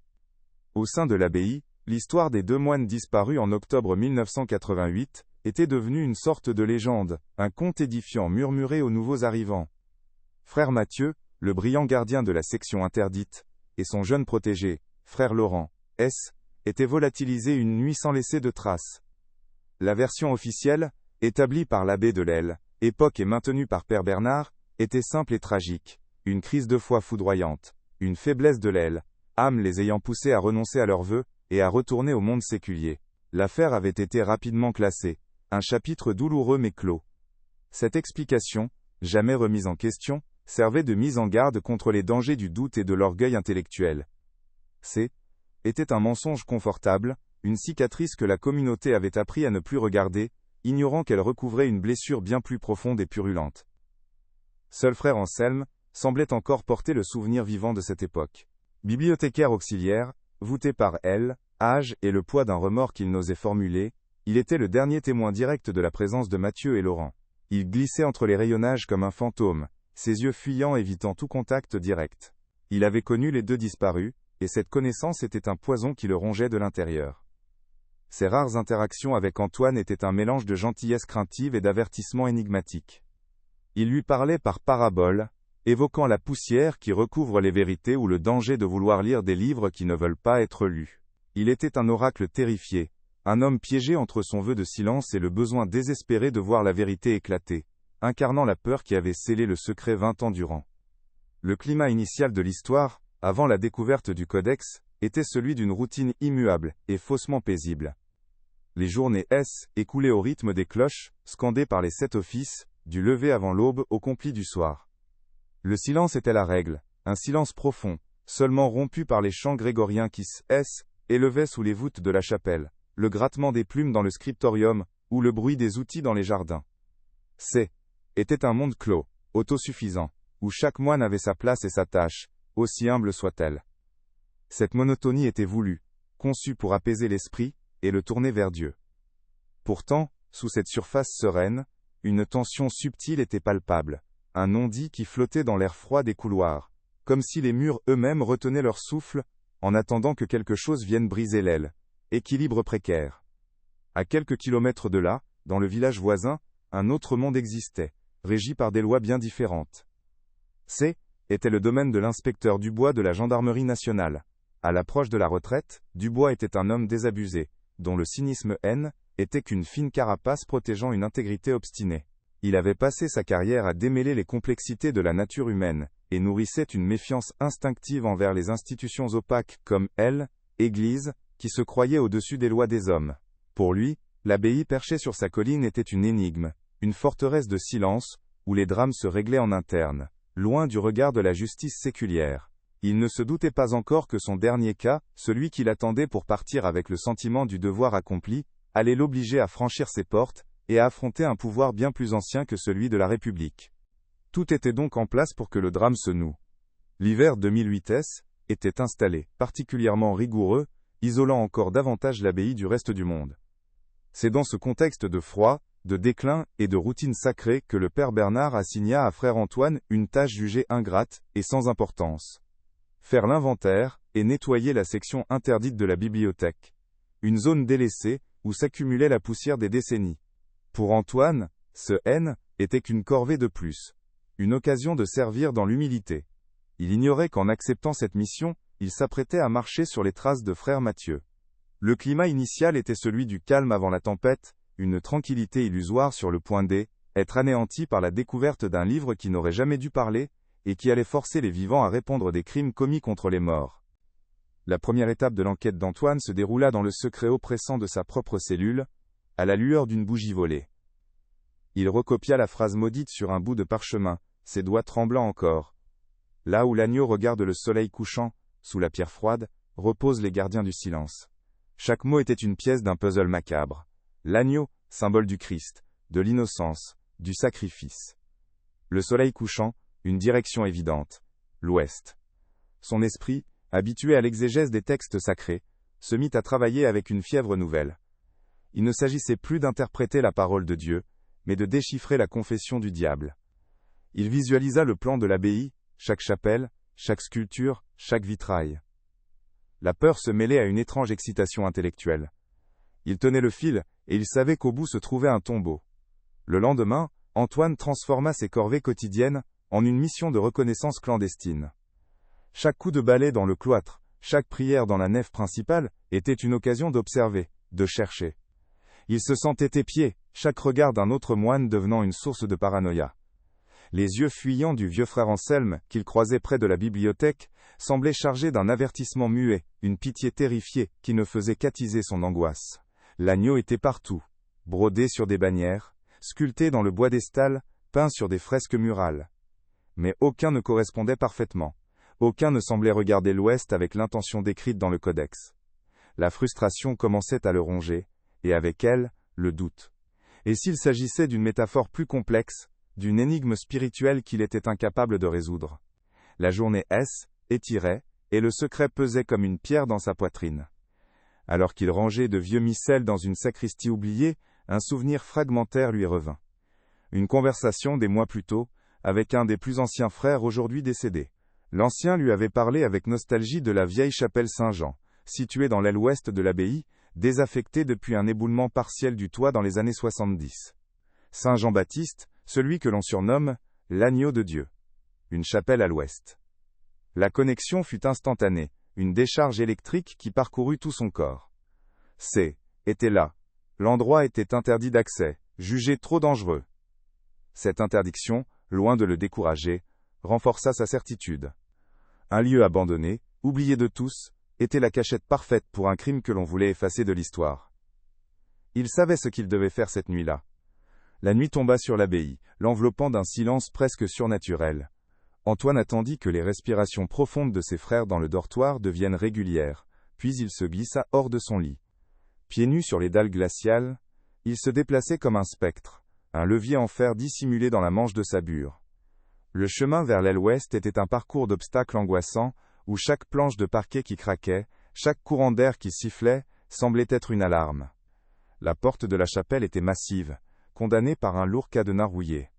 Au sein de l'abbaye, L'histoire des deux moines disparus en octobre 1988 était devenue une sorte de légende, un conte édifiant murmuré aux nouveaux arrivants. Frère Mathieu, le brillant gardien de la section interdite, et son jeune protégé, frère Laurent, S., étaient volatilisés une nuit sans laisser de traces. La version officielle, établie par l'abbé de l'Aile, époque et maintenue par Père Bernard, était simple et tragique. Une crise de foi foudroyante, une faiblesse de l'Aile, âme les ayant poussés à renoncer à leurs vœux, et à retourner au monde séculier. L'affaire avait été rapidement classée, un chapitre douloureux mais clos. Cette explication, jamais remise en question, servait de mise en garde contre les dangers du doute et de l'orgueil intellectuel. Était un mensonge confortable, une cicatrice que la communauté avait appris à ne plus regarder, ignorant qu'elle recouvrait une blessure bien plus profonde et purulente. Seul frère Anselme semblait encore porter le souvenir vivant de cette époque. Bibliothécaire auxiliaire, voûté par elle, âge et le poids d'un remords qu'il n'osait formuler, il était le dernier témoin direct de la présence de Mathieu et Laurent. Il glissait entre les rayonnages comme un fantôme, ses yeux fuyants évitant tout contact direct. Il avait connu les deux disparus, et cette connaissance était un poison qui le rongeait de l'intérieur. Ses rares interactions avec Antoine étaient un mélange de gentillesse craintive et d'avertissement énigmatique. Il lui parlait par paraboles, évoquant la poussière qui recouvre les vérités ou le danger de vouloir lire des livres qui ne veulent pas être lus. Il était un oracle terrifié, un homme piégé entre son vœu de silence et le besoin désespéré de voir la vérité éclater, incarnant la peur qui avait scellé le secret 20 ans durant. Le climat initial de l'histoire, avant la découverte du codex, était celui d'une routine immuable et faussement paisible. Les journées écoulées au rythme des cloches, scandées par les 7 offices, du lever avant l'aube au compli du soir. Le silence était la règle, un silence profond, seulement rompu par les chants grégoriens qui s'élevaient sous les voûtes de la chapelle, le grattement des plumes dans le scriptorium, ou le bruit des outils dans les jardins. Était un monde clos, autosuffisant, où chaque moine avait sa place et sa tâche, aussi humble soit-elle. Cette monotonie était voulue, conçue pour apaiser l'esprit, et le tourner vers Dieu. Pourtant, sous cette surface sereine, une tension subtile était palpable, un non-dit qui flottait dans l'air froid des couloirs, comme si les murs eux-mêmes retenaient leur souffle, en attendant que quelque chose vienne briser l'aile. Équilibre précaire. À quelques kilomètres de là, dans le village voisin, un autre monde existait, régi par des lois bien différentes. Était le domaine de l'inspecteur Dubois de la gendarmerie nationale. À l'approche de la retraite, Dubois était un homme désabusé, dont le cynisme était qu'une fine carapace protégeant une intégrité obstinée. Il avait passé sa carrière à démêler les complexités de la nature humaine, et nourrissait une méfiance instinctive envers les institutions opaques comme Église, qui se croyait au-dessus des lois des hommes. Pour lui, l'abbaye perchée sur sa colline était une énigme, une forteresse de silence, où les drames se réglaient en interne, loin du regard de la justice séculière. Il ne se doutait pas encore que son dernier cas, celui qui l'attendait pour partir avec le sentiment du devoir accompli, allait l'obliger à franchir ses portes, et à affronter un pouvoir bien plus ancien que celui de la République. Tout était donc en place pour que le drame se noue. L'hiver 2008 était installé, particulièrement rigoureux, isolant encore davantage l'abbaye du reste du monde. C'est dans ce contexte de froid, de déclin et de routine sacrée que le père Bernard assigna à frère Antoine une tâche jugée ingrate et sans importance. Faire l'inventaire et nettoyer la section interdite de la bibliothèque. Une zone délaissée, où s'accumulait la poussière des décennies. Pour Antoine, ce était qu'une corvée de plus. Une occasion de servir dans l'humilité. Il ignorait qu'en acceptant cette mission, il s'apprêtait à marcher sur les traces de frère Mathieu. Le climat initial était celui du calme avant la tempête, une tranquillité illusoire sur le point d'être anéanti par la découverte d'un livre qui n'aurait jamais dû parler, et qui allait forcer les vivants à répondre des crimes commis contre les morts. La première étape de l'enquête d'Antoine se déroula dans le secret oppressant de sa propre cellule, à la lueur d'une bougie volée. Il recopia la phrase maudite sur un bout de parchemin, ses doigts tremblants encore. Là où l'agneau regarde le soleil couchant, sous la pierre froide, reposent les gardiens du silence. Chaque mot était une pièce d'un puzzle macabre. L'agneau, symbole du Christ, de l'innocence, du sacrifice. Le soleil couchant, une direction évidente, l'ouest. Son esprit, habitué à l'exégèse des textes sacrés, se mit à travailler avec une fièvre nouvelle. Il ne s'agissait plus d'interpréter la parole de Dieu, mais de déchiffrer la confession du diable. Il visualisa le plan de l'abbaye, chaque chapelle, chaque sculpture, chaque vitrail. La peur se mêlait à une étrange excitation intellectuelle. Il tenait le fil, et il savait qu'au bout se trouvait un tombeau. Le lendemain, Antoine transforma ses corvées quotidiennes en une mission de reconnaissance clandestine. Chaque coup de balai dans le cloître, chaque prière dans la nef principale, était une occasion d'observer, de chercher. Il se sentait épié, chaque regard d'un autre moine devenant une source de paranoïa. Les yeux fuyants du vieux frère Anselme, qu'il croisait près de la bibliothèque, semblaient chargés d'un avertissement muet, une pitié terrifiée, qui ne faisait qu'attiser son angoisse. L'agneau était partout, brodé sur des bannières, sculpté dans le bois des stalles, peint sur des fresques murales. Mais aucun ne correspondait parfaitement. Aucun ne semblait regarder l'Ouest avec l'intention décrite dans le codex. La frustration commençait à le ronger, et avec elle, le doute. Et s'il s'agissait d'une métaphore plus complexe, d'une énigme spirituelle qu'il était incapable de résoudre? La journée étirait, et le secret pesait comme une pierre dans sa poitrine. Alors qu'il rangeait de vieux missels dans une sacristie oubliée, un souvenir fragmentaire lui revint. Une conversation des mois plus tôt, avec un des plus anciens frères aujourd'hui décédés. L'ancien lui avait parlé avec nostalgie de la vieille chapelle Saint-Jean, située dans l'aile ouest de l'abbaye, désaffectée depuis un éboulement partiel du toit dans les années 70. Saint Jean-Baptiste, celui que l'on surnomme l'agneau de Dieu. Une chapelle à l'ouest. La connexion fut instantanée, une décharge électrique qui parcourut tout son corps. Était là. L'endroit était interdit d'accès, jugé trop dangereux. Cette interdiction, loin de le décourager, renforça sa certitude. Un lieu abandonné, oublié de tous, était la cachette parfaite pour un crime que l'on voulait effacer de l'histoire. Il savait ce qu'il devait faire cette nuit-là. La nuit tomba sur l'abbaye, l'enveloppant d'un silence presque surnaturel. Antoine attendit que les respirations profondes de ses frères dans le dortoir deviennent régulières, puis il se glissa hors de son lit. Pieds nus sur les dalles glaciales, il se déplaçait comme un spectre, un levier en fer dissimulé dans la manche de sa bure. Le chemin vers l'aile ouest était un parcours d'obstacles angoissants, où chaque planche de parquet qui craquait, chaque courant d'air qui sifflait, semblait être une alarme. La porte de la chapelle était massive, condamnée par un lourd cadenas rouillé.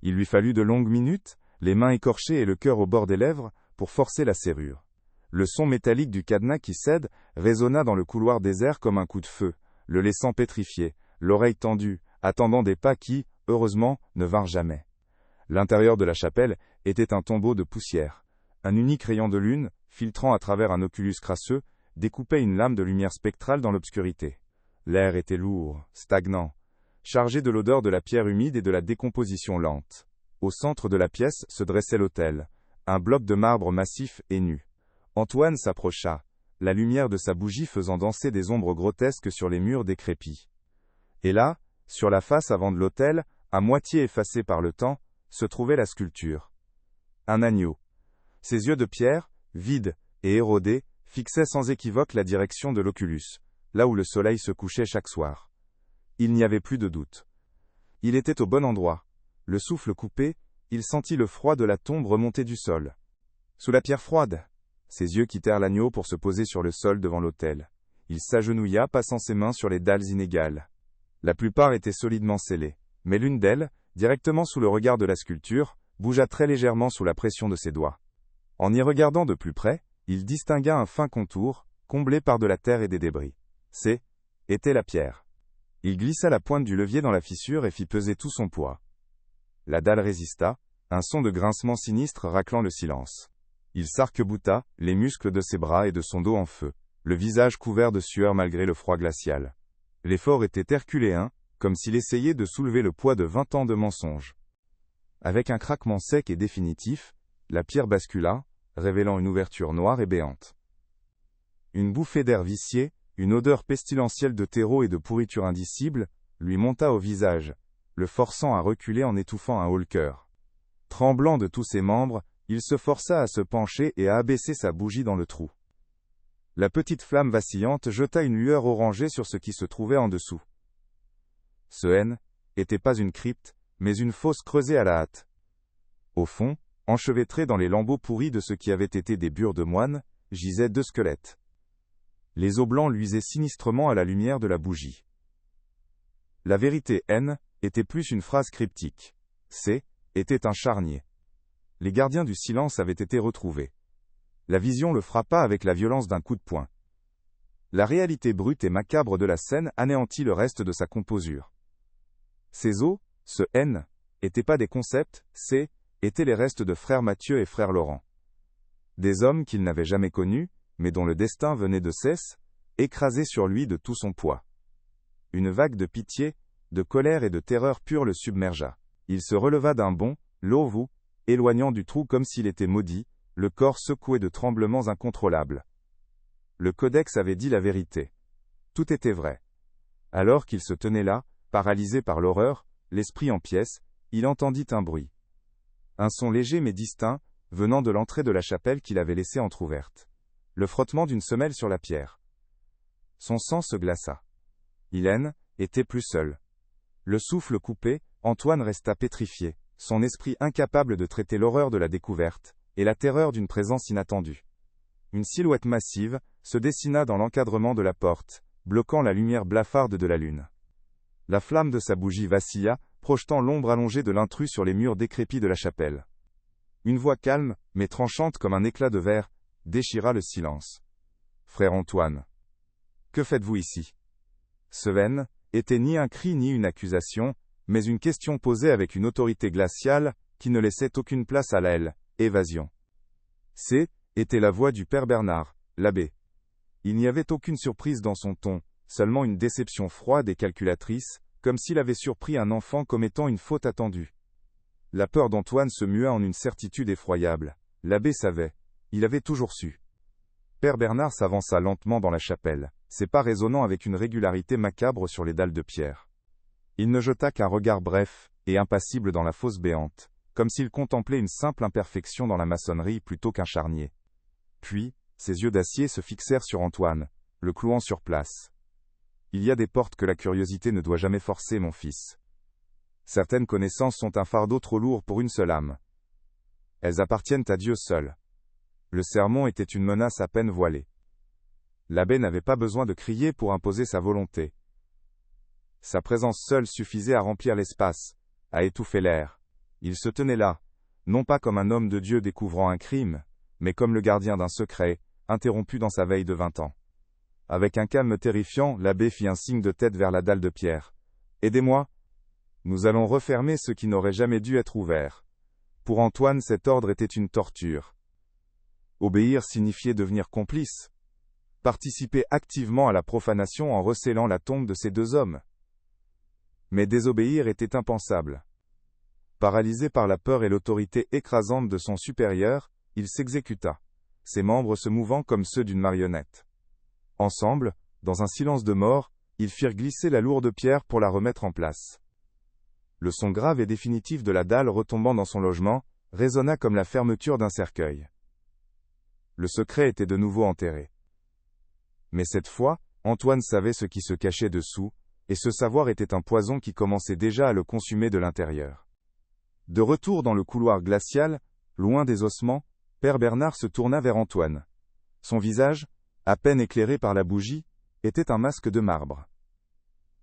Il lui fallut de longues minutes, les mains écorchées et le cœur au bord des lèvres, pour forcer la serrure. Le son métallique du cadenas qui cède résonna dans le couloir désert comme un coup de feu, le laissant pétrifié, l'oreille tendue, attendant des pas qui, heureusement, ne vinrent jamais. L'intérieur de la chapelle était un tombeau de poussière. Un unique rayon de lune, filtrant à travers un oculus crasseux, découpait une lame de lumière spectrale dans l'obscurité. L'air était lourd, stagnant, chargé de l'odeur de la pierre humide et de la décomposition lente. Au centre de la pièce se dressait l'autel, un bloc de marbre massif et nu. Antoine s'approcha, la lumière de sa bougie faisant danser des ombres grotesques sur les murs décrépits. Et là, sur la face avant de l'autel, à moitié effacée par le temps, se trouvait la sculpture. Un agneau. Ses yeux de pierre, vides et érodés, fixaient sans équivoque la direction de l'oculus, là où le soleil se couchait chaque soir. Il n'y avait plus de doute. Il était au bon endroit. Le souffle coupé, il sentit le froid de la tombe remonter du sol. Sous la pierre froide. Ses yeux quittèrent l'agneau pour se poser sur le sol devant l'autel. Il s'agenouilla, passant ses mains sur les dalles inégales. La plupart étaient solidement scellées, mais l'une d'elles, directement sous le regard de la sculpture, bougea très légèrement sous la pression de ses doigts. En y regardant de plus près, il distingua un fin contour, comblé par de la terre et des débris. Était la pierre. Il glissa la pointe du levier dans la fissure et fit peser tout son poids. La dalle résista, un son de grincement sinistre raclant le silence. Il s'arc-bouta, les muscles de ses bras et de son dos en feu, le visage couvert de sueur malgré le froid glacial. L'effort était herculéen, comme s'il essayait de soulever le poids de 20 ans de mensonges. Avec un craquement sec et définitif, la pierre bascula, révélant une ouverture noire et béante. Une bouffée d'air vicié, une odeur pestilentielle de terreau et de pourriture indicible, lui monta au visage, le forçant à reculer en étouffant un haut-le-cœur. Tremblant de tous ses membres, il se força à se pencher et à abaisser sa bougie dans le trou. La petite flamme vacillante jeta une lueur orangée sur ce qui se trouvait en dessous. Ce n'était pas une crypte, mais une fosse creusée à la hâte. Au fond, enchevêtrés dans les lambeaux pourris de ce qui avait été des bures de moines, gisaient 2 squelettes. Les os blancs luisaient sinistrement à la lumière de la bougie. La vérité était plus une phrase cryptique. Était un charnier. Les gardiens du silence avaient été retrouvés. La vision le frappa avec la violence d'un coup de poing. La réalité brute et macabre de la scène anéantit le reste de sa composure. Ces os, ce N, n'étaient pas des concepts, étaient les restes de frère Mathieu et frère Laurent. Des hommes qu'il n'avait jamais connus, mais dont le destin venait de cesse, écraser sur lui de tout son poids. Une vague de pitié, de colère et de terreur pure le submergea. Il se releva d'un bond, l'eau éloignant du trou comme s'il était maudit, le corps secoué de tremblements incontrôlables. Le codex avait dit la vérité. Tout était vrai. Alors qu'il se tenait là, paralysé par l'horreur, l'esprit en pièces, il entendit un bruit. Un son léger mais distinct, venant de l'entrée de la chapelle qu'il avait laissée entr'ouverte. Le frottement d'une semelle sur la pierre. Son sang se glaça. Hélène était plus seule. Le souffle coupé, Antoine resta pétrifié, son esprit incapable de traiter l'horreur de la découverte, et la terreur d'une présence inattendue. Une silhouette massive se dessina dans l'encadrement de la porte, bloquant la lumière blafarde de la lune. La flamme de sa bougie vacilla, projetant l'ombre allongée de l'intrus sur les murs décrépits de la chapelle. Une voix calme, mais tranchante comme un éclat de verre, déchira le silence. « Frère Antoine, que faites-vous ici » Ce N était ni un cri ni une accusation, mais une question posée avec une autorité glaciale, qui ne laissait aucune place à la évasion. Était la voix du père Bernard, l'abbé. Il n'y avait aucune surprise dans son ton, seulement une déception froide et calculatrice, comme s'il avait surpris un enfant commettant une faute attendue. La peur d'Antoine se mua en une certitude effroyable. L'abbé savait. Il avait toujours su. Père Bernard s'avança lentement dans la chapelle, ses pas résonnant avec une régularité macabre sur les dalles de pierre. Il ne jeta qu'un regard bref et impassible dans la fosse béante, comme s'il contemplait une simple imperfection dans la maçonnerie plutôt qu'un charnier. Puis, ses yeux d'acier se fixèrent sur Antoine, le clouant sur place. « Il y a des portes que la curiosité ne doit jamais forcer, mon fils. Certaines connaissances sont un fardeau trop lourd pour une seule âme. Elles appartiennent à Dieu seul. » Le sermon était une menace à peine voilée. L'abbé n'avait pas besoin de crier pour imposer sa volonté. Sa présence seule suffisait à remplir l'espace, à étouffer l'air. Il se tenait là, non pas comme un homme de Dieu découvrant un crime, mais comme le gardien d'un secret, interrompu dans sa veille de 20 ans. Avec un calme terrifiant, l'abbé fit un signe de tête vers la dalle de pierre. « Aidez-moi. Nous allons refermer ce qui n'aurait jamais dû être ouvert. » Pour Antoine, cet ordre était une torture. Obéir signifiait devenir complice. Participer activement à la profanation en recélant la tombe de ces deux hommes. Mais désobéir était impensable. Paralysé par la peur et l'autorité écrasante de son supérieur, il s'exécuta, ses membres se mouvant comme ceux d'une marionnette. Ensemble, dans un silence de mort, ils firent glisser la lourde pierre pour la remettre en place. Le son grave et définitif de la dalle retombant dans son logement, résonna comme la fermeture d'un cercueil. Le secret était de nouveau enterré. Mais cette fois, Antoine savait ce qui se cachait dessous, et ce savoir était un poison qui commençait déjà à le consumer de l'intérieur. De retour dans le couloir glacial, loin des ossements, Père Bernard se tourna vers Antoine. Son visage, à peine éclairé par la bougie, était un masque de marbre.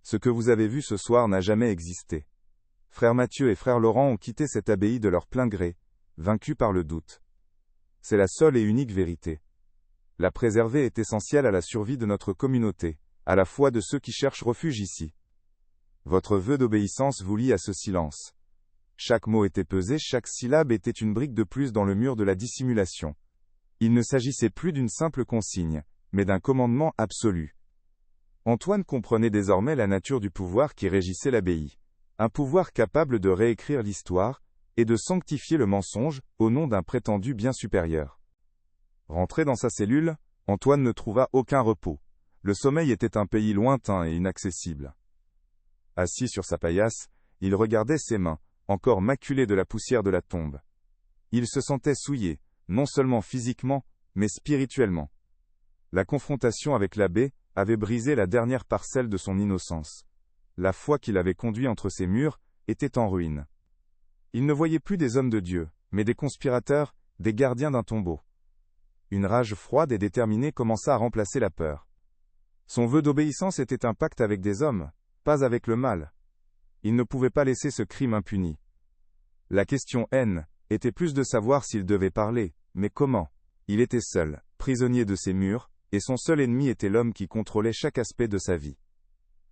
Ce que vous avez vu ce soir n'a jamais existé. Frère Mathieu et frère Laurent ont quitté cette abbaye de leur plein gré, vaincus par le doute. C'est la seule et unique vérité. La préserver est essentielle à la survie de notre communauté, à la foi de ceux qui cherchent refuge ici. Votre vœu d'obéissance vous lie à ce silence. Chaque mot était pesé, chaque syllabe était une brique de plus dans le mur de la dissimulation. Il ne s'agissait plus d'une simple consigne, mais d'un commandement absolu. Antoine comprenait désormais la nature du pouvoir qui régissait l'abbaye. Un pouvoir capable de réécrire l'histoire, et de sanctifier le mensonge, au nom d'un prétendu bien supérieur. Rentré dans sa cellule, Antoine ne trouva aucun repos. Le sommeil était un pays lointain et inaccessible. Assis sur sa paillasse, il regardait ses mains, encore maculées de la poussière de la tombe. Il se sentait souillé, non seulement physiquement, mais spirituellement. La confrontation avec l'abbé avait brisé la dernière parcelle de son innocence. La foi qui l'avait conduit entre ses murs était en ruine. Il ne voyait plus des hommes de Dieu, mais des conspirateurs, des gardiens d'un tombeau. Une rage froide et déterminée commença à remplacer la peur. Son vœu d'obéissance était un pacte avec des hommes, pas avec le mal. Il ne pouvait pas laisser ce crime impuni. La question était plus de savoir s'il devait parler, mais comment. Il était seul, prisonnier de ses murs, et son seul ennemi était l'homme qui contrôlait chaque aspect de sa vie.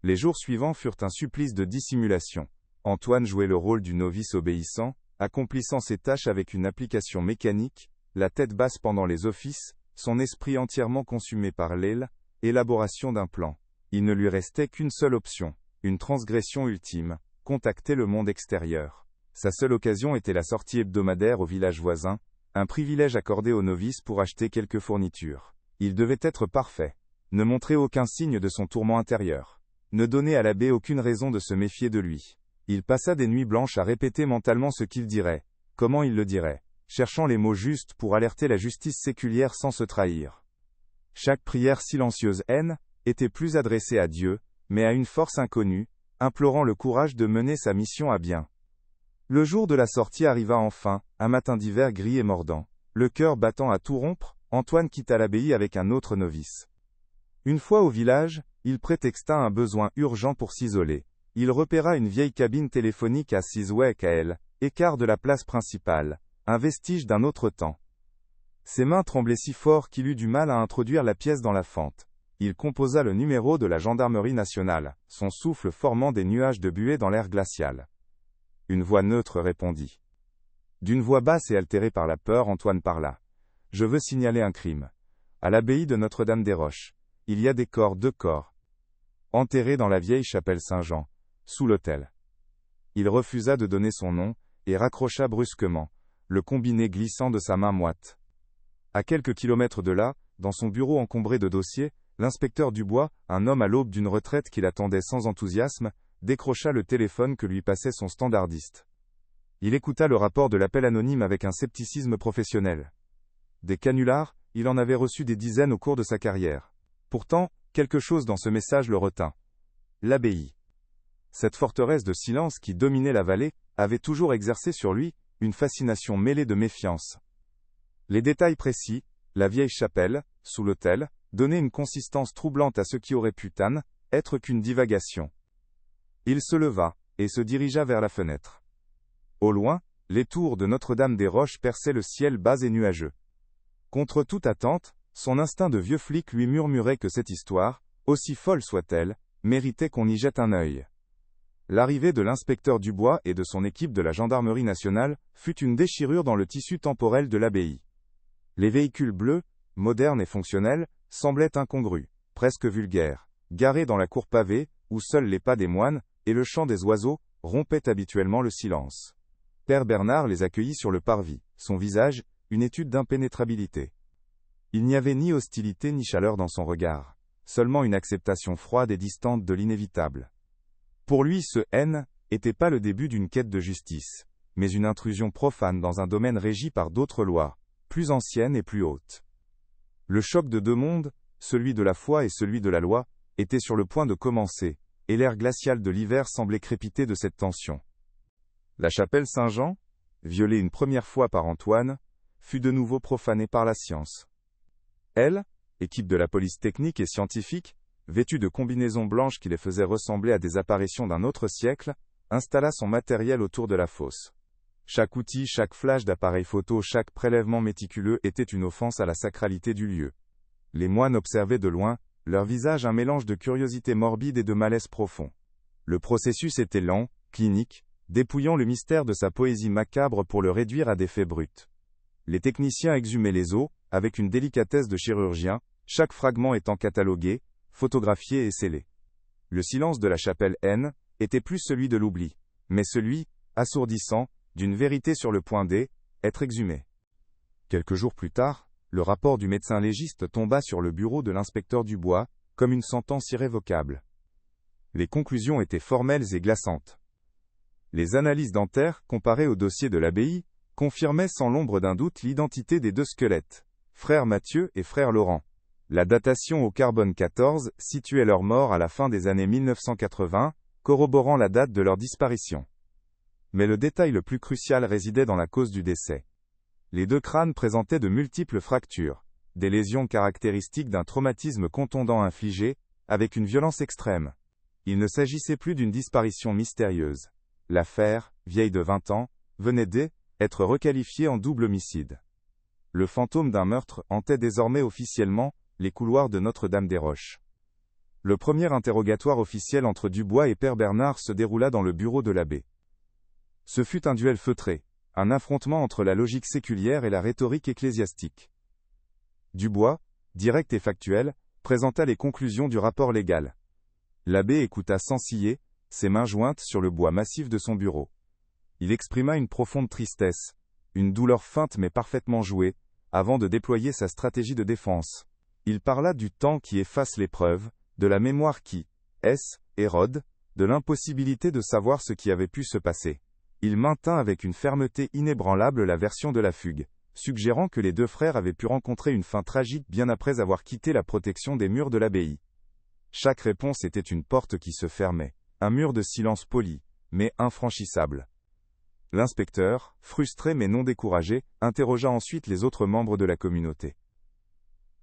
Les jours suivants furent un supplice de dissimulation. Antoine jouait le rôle du novice obéissant, accomplissant ses tâches avec une application mécanique, la tête basse pendant les offices, son esprit entièrement consumé par l'élaboration d'un plan. Il ne lui restait qu'une seule option, une transgression ultime, contacter le monde extérieur. Sa seule occasion était la sortie hebdomadaire au village voisin, un privilège accordé aux novices pour acheter quelques fournitures. Il devait être parfait, ne montrer aucun signe de son tourment intérieur, ne donner à l'abbé aucune raison de se méfier de lui. Il passa des nuits blanches à répéter mentalement ce qu'il dirait, comment il le dirait, cherchant les mots justes pour alerter la justice séculière sans se trahir. Chaque prière silencieuse était plus adressée à Dieu, mais à une force inconnue, implorant le courage de mener sa mission à bien. Le jour de la sortie arriva enfin, un matin d'hiver gris et mordant. Le cœur battant à tout rompre, Antoine quitta l'abbaye avec un autre novice. Une fois au village, il prétexta un besoin urgent pour s'isoler. Il repéra une vieille cabine téléphonique assise à elle, écart de la place principale, un vestige d'un autre temps. Ses mains tremblaient si fort qu'il eut du mal à introduire la pièce dans la fente. Il composa le numéro de la gendarmerie nationale, son souffle formant des nuages de buée dans l'air glacial. Une voix neutre répondit. D'une voix basse et altérée par la peur, Antoine parla. « Je veux signaler un crime. À l'abbaye de Notre-Dame-des-Roches, il y a 2 corps, enterrés dans la vieille chapelle Saint-Jean, sous l'autel. » Il refusa de donner son nom, et raccrocha brusquement, le combiné glissant de sa main moite. À quelques kilomètres de là, dans son bureau encombré de dossiers, l'inspecteur Dubois, un homme à l'aube d'une retraite qui l'attendait sans enthousiasme, décrocha le téléphone que lui passait son standardiste. Il écouta le rapport de l'appel anonyme avec un scepticisme professionnel. Des canulars, il en avait reçu des dizaines au cours de sa carrière. Pourtant, quelque chose dans ce message le retint. L'abbaye. Cette forteresse de silence qui dominait la vallée, avait toujours exercé sur lui une fascination mêlée de méfiance. Les détails précis, la vieille chapelle, sous l'autel, donnaient une consistance troublante à ce qui aurait pu être qu'une divagation. Il se leva, et se dirigea vers la fenêtre. Au loin, les tours de Notre-Dame-des-Roches perçaient le ciel bas et nuageux. Contre toute attente, son instinct de vieux flic lui murmurait que cette histoire, aussi folle soit-elle, méritait qu'on y jette un œil. L'arrivée de l'inspecteur Dubois et de son équipe de la gendarmerie nationale fut une déchirure dans le tissu temporel de l'abbaye. Les véhicules bleus, modernes et fonctionnels, semblaient incongrus, presque vulgaires, garés dans la cour pavée, où seuls les pas des moines, et le chant des oiseaux, rompaient habituellement le silence. Père Bernard les accueillit sur le parvis, son visage, une étude d'impénétrabilité. Il n'y avait ni hostilité ni chaleur dans son regard, seulement une acceptation froide et distante de l'inévitable. Pour lui, ce était pas le début d'une quête de justice, mais une intrusion profane dans un domaine régi par d'autres lois, plus anciennes et plus hautes. Le choc de 2 mondes, celui de la foi et celui de la loi, était sur le point de commencer, et l'air glacial de l'hiver semblait crépiter de cette tension. La chapelle Saint-Jean, violée une première fois par Antoine, fut de nouveau profanée par la science. Elle, équipe de la police technique et scientifique, vêtue de combinaisons blanches qui les faisaient ressembler à des apparitions d'un autre siècle, installa son matériel autour de la fosse. Chaque outil, chaque flash d'appareil photo, chaque prélèvement méticuleux était une offense à la sacralité du lieu. Les moines observaient de loin, leur visage un mélange de curiosité morbide et de malaise profond. Le processus était lent, clinique, dépouillant le mystère de sa poésie macabre pour le réduire à des faits bruts. Les techniciens exhumaient les os, avec une délicatesse de chirurgien, chaque fragment étant catalogué, photographié et scellé. Le silence de la chapelle était plus celui de l'oubli, mais celui, assourdissant, d'une vérité sur le point d'être exhumée. Quelques jours plus tard, le rapport du médecin légiste tomba sur le bureau de l'inspecteur Dubois, comme une sentence irrévocable. Les conclusions étaient formelles et glaçantes. Les analyses dentaires, comparées au dossier de l'abbaye, confirmaient sans l'ombre d'un doute l'identité des 2 squelettes, frère Mathieu et frère Laurent. La datation au carbone 14 situait leur mort à la fin des années 1980, corroborant la date de leur disparition. Mais le détail le plus crucial résidait dans la cause du décès. Les 2 crânes présentaient de multiples fractures, des lésions caractéristiques d'un traumatisme contondant infligé, avec une violence extrême. Il ne s'agissait plus d'une disparition mystérieuse. L'affaire, vieille de 20 ans, venait d'être requalifiée en double homicide. Le fantôme d'un meurtre hantait désormais officiellement les couloirs de Notre-Dame-des-Roches. Le premier interrogatoire officiel entre Dubois et Père Bernard se déroula dans le bureau de l'abbé. Ce fut un duel feutré, un affrontement entre la logique séculière et la rhétorique ecclésiastique. Dubois, direct et factuel, présenta les conclusions du rapport légal. L'abbé écouta sans ciller, ses mains jointes sur le bois massif de son bureau. Il exprima une profonde tristesse, une douleur feinte mais parfaitement jouée, avant de déployer sa stratégie de défense. Il parla du temps qui efface l'épreuve, de la mémoire qui érode, de l'impossibilité de savoir ce qui avait pu se passer. Il maintint avec une fermeté inébranlable la version de la fugue, suggérant que les deux frères avaient pu rencontrer une fin tragique bien après avoir quitté la protection des murs de l'abbaye. Chaque réponse était une porte qui se fermait, un mur de silence poli, mais infranchissable. L'inspecteur, frustré mais non découragé, interrogea ensuite les autres membres de la communauté.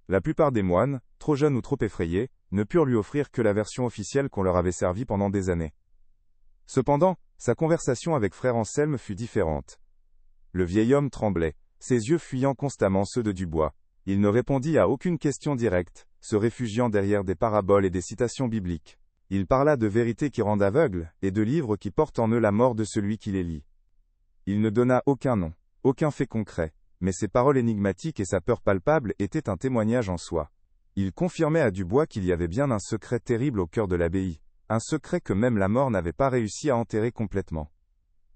La plupart des moines, trop jeunes ou trop effrayés, ne purent lui offrir que la version officielle qu'on leur avait servie pendant des années. Cependant, sa conversation avec frère Anselme fut différente. Le vieil homme tremblait, ses yeux fuyant constamment ceux de Dubois. Il ne répondit à aucune question directe, se réfugiant derrière des paraboles et des citations bibliques. Il parla de vérités qui rendent aveugles, et de livres qui portent en eux la mort de celui qui les lit. Il ne donna aucun nom, aucun fait concret, mais ses paroles énigmatiques et sa peur palpable étaient un témoignage en soi. Il confirmait à Dubois qu'il y avait bien un secret terrible au cœur de l'abbaye, un secret que même la mort n'avait pas réussi à enterrer complètement.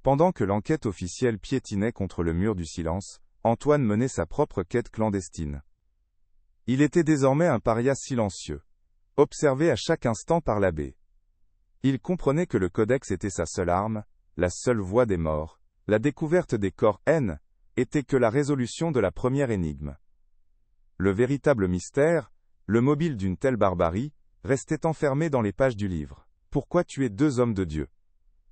Pendant que l'enquête officielle piétinait contre le mur du silence, Antoine menait sa propre quête clandestine. Il était désormais un paria silencieux, observé à chaque instant par l'abbé. Il comprenait que le codex était sa seule arme, la seule voie des morts. La découverte des corps était que la résolution de la première énigme. Le véritable mystère, le mobile d'une telle barbarie, restait enfermé dans les pages du livre. Pourquoi tuer deux hommes de Dieu?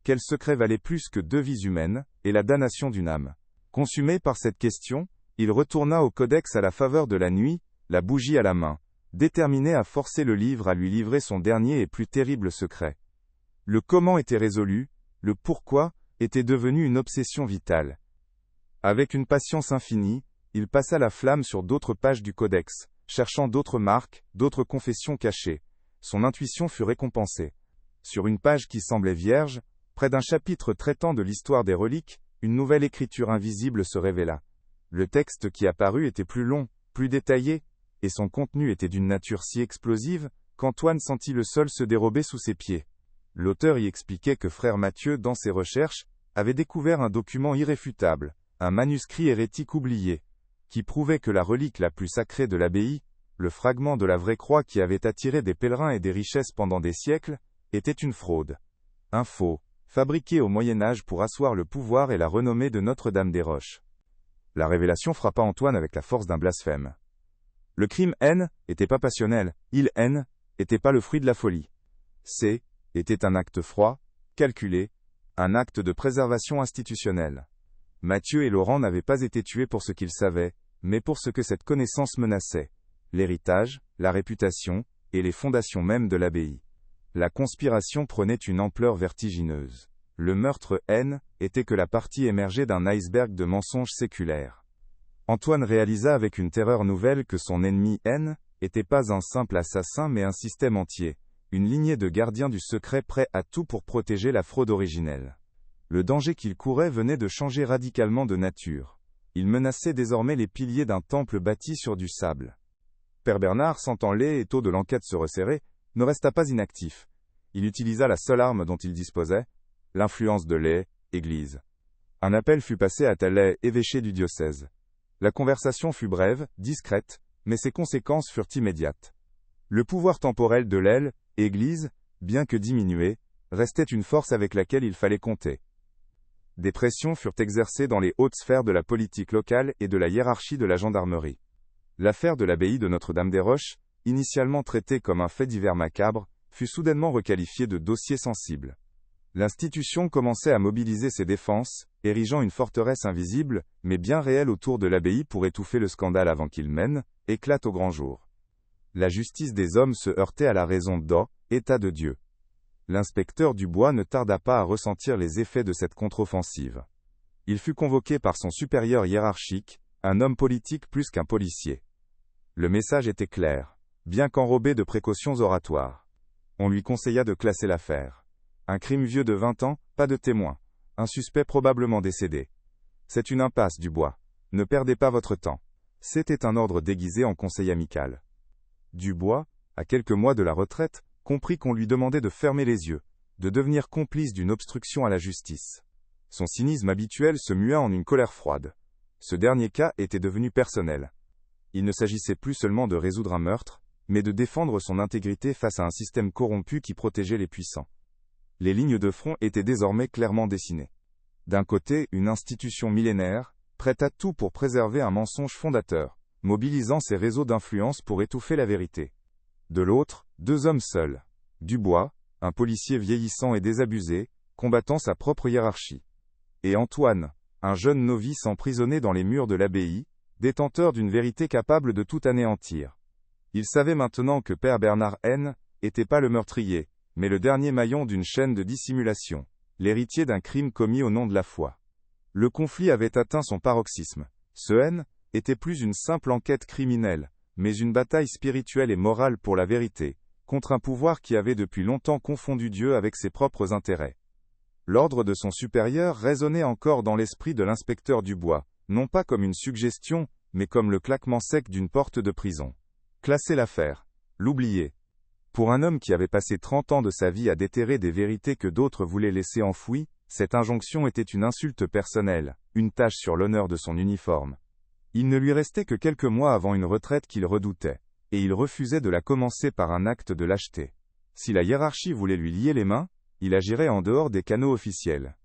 Quel secret valait plus que deux vies humaines, et la damnation d'une âme? Consumé par cette question, il retourna au codex à la faveur de la nuit, la bougie à la main, déterminé à forcer le livre à lui livrer son dernier et plus terrible secret. Le comment était résolu, le pourquoi était devenu une obsession vitale. Avec une patience infinie, il passa la flamme sur d'autres pages du codex, cherchant d'autres marques, d'autres confessions cachées. Son intuition fut récompensée. Sur une page qui semblait vierge, près d'un chapitre traitant de l'histoire des reliques, une nouvelle écriture invisible se révéla. Le texte qui apparut était plus long, plus détaillé, et son contenu était d'une nature si explosive, qu'Antoine sentit le sol se dérober sous ses pieds. L'auteur y expliquait que frère Mathieu, dans ses recherches, avait découvert un document irréfutable, un manuscrit hérétique oublié, qui prouvait que la relique la plus sacrée de l'abbaye, le fragment de la vraie croix qui avait attiré des pèlerins et des richesses pendant des siècles, était une fraude. Un faux, fabriqué au Moyen-Âge pour asseoir le pouvoir et la renommée de Notre-Dame-des-Roches. La révélation frappa Antoine avec la force d'un blasphème. Le crime était pas passionnel, était pas le fruit de la folie. Était un acte froid, calculé, un acte de préservation institutionnelle. Mathieu et Laurent n'avaient pas été tués pour ce qu'ils savaient, mais pour ce que cette connaissance menaçait. L'héritage, la réputation, et les fondations même de l'abbaye. La conspiration prenait une ampleur vertigineuse. Le meurtre était que la partie émergée d'un iceberg de mensonges séculaires. Antoine réalisa avec une terreur nouvelle que son ennemi était pas un simple assassin mais un système entier, une lignée de gardiens du secret prêts à tout pour protéger la fraude originelle. Le danger qu'il courait venait de changer radicalement de nature. Il menaçait désormais les piliers d'un temple bâti sur du sable. Père Bernard, sentant les étaux de l'enquête se resserrer, ne resta pas inactif. Il utilisa la seule arme dont il disposait, l'influence de l'Église. Un appel fut passé à tel évêché du diocèse. La conversation fut brève, discrète, mais ses conséquences furent immédiates. Le pouvoir temporel de l'Église, bien que diminué, restait une force avec laquelle il fallait compter. Des pressions furent exercées dans les hautes sphères de la politique locale et de la hiérarchie de la gendarmerie. L'affaire de l'abbaye de Notre-Dame-des-Roches, initialement traitée comme un fait divers macabre, fut soudainement requalifiée de dossier sensible. L'institution commençait à mobiliser ses défenses, érigeant une forteresse invisible, mais bien réelle autour de l'abbaye pour étouffer le scandale avant qu'il éclate au grand jour. La justice des hommes se heurtait à la raison état de Dieu. L'inspecteur Dubois ne tarda pas à ressentir les effets de cette contre-offensive. Il fut convoqué par son supérieur hiérarchique, Un homme politique plus qu'un policier. Le message était clair, bien qu'enrobé de précautions oratoires. On lui conseilla de classer l'affaire. Un crime vieux de 20 ans, pas de témoin. Un suspect probablement décédé. C'est une impasse, Dubois. Ne perdez pas votre temps. C'était un ordre déguisé en conseil amical. Dubois, à quelques mois de la retraite, comprit qu'on lui demandait de fermer les yeux, de devenir complice d'une obstruction à la justice. Son cynisme habituel se mua en une colère froide. Ce dernier cas était devenu personnel. Il ne s'agissait plus seulement de résoudre un meurtre, mais de défendre son intégrité face à un système corrompu qui protégeait les puissants. Les lignes de front étaient désormais clairement dessinées. D'un côté, une institution millénaire, prête à tout pour préserver un mensonge fondateur, mobilisant ses réseaux d'influence pour étouffer la vérité. De l'autre, deux hommes seuls. Dubois, un policier vieillissant et désabusé, combattant sa propre hiérarchie. Et Antoine, un jeune novice emprisonné dans les murs de l'abbaye, détenteur d'une vérité capable de tout anéantir. Il savait maintenant que Père Bernard N. était pas le meurtrier, mais le dernier maillon d'une chaîne de dissimulation, l'héritier d'un crime commis au nom de la foi. Le conflit avait atteint son paroxysme. Ce N. était plus une simple enquête criminelle, mais une bataille spirituelle et morale pour la vérité, contre un pouvoir qui avait depuis longtemps confondu Dieu avec ses propres intérêts. L'ordre de son supérieur résonnait encore dans l'esprit de l'inspecteur Dubois, non pas comme une suggestion, mais comme le claquement sec d'une porte de prison. Classer l'affaire, l'oublier. Pour un homme qui avait passé 30 ans de sa vie à déterrer des vérités que d'autres voulaient laisser enfouies, cette injonction était une insulte personnelle, une tache sur l'honneur de son uniforme. Il ne lui restait que quelques mois avant une retraite qu'il redoutait, et il refusait de la commencer par un acte de lâcheté. Si la hiérarchie voulait lui lier les mains, il agirait en dehors des canaux officiels.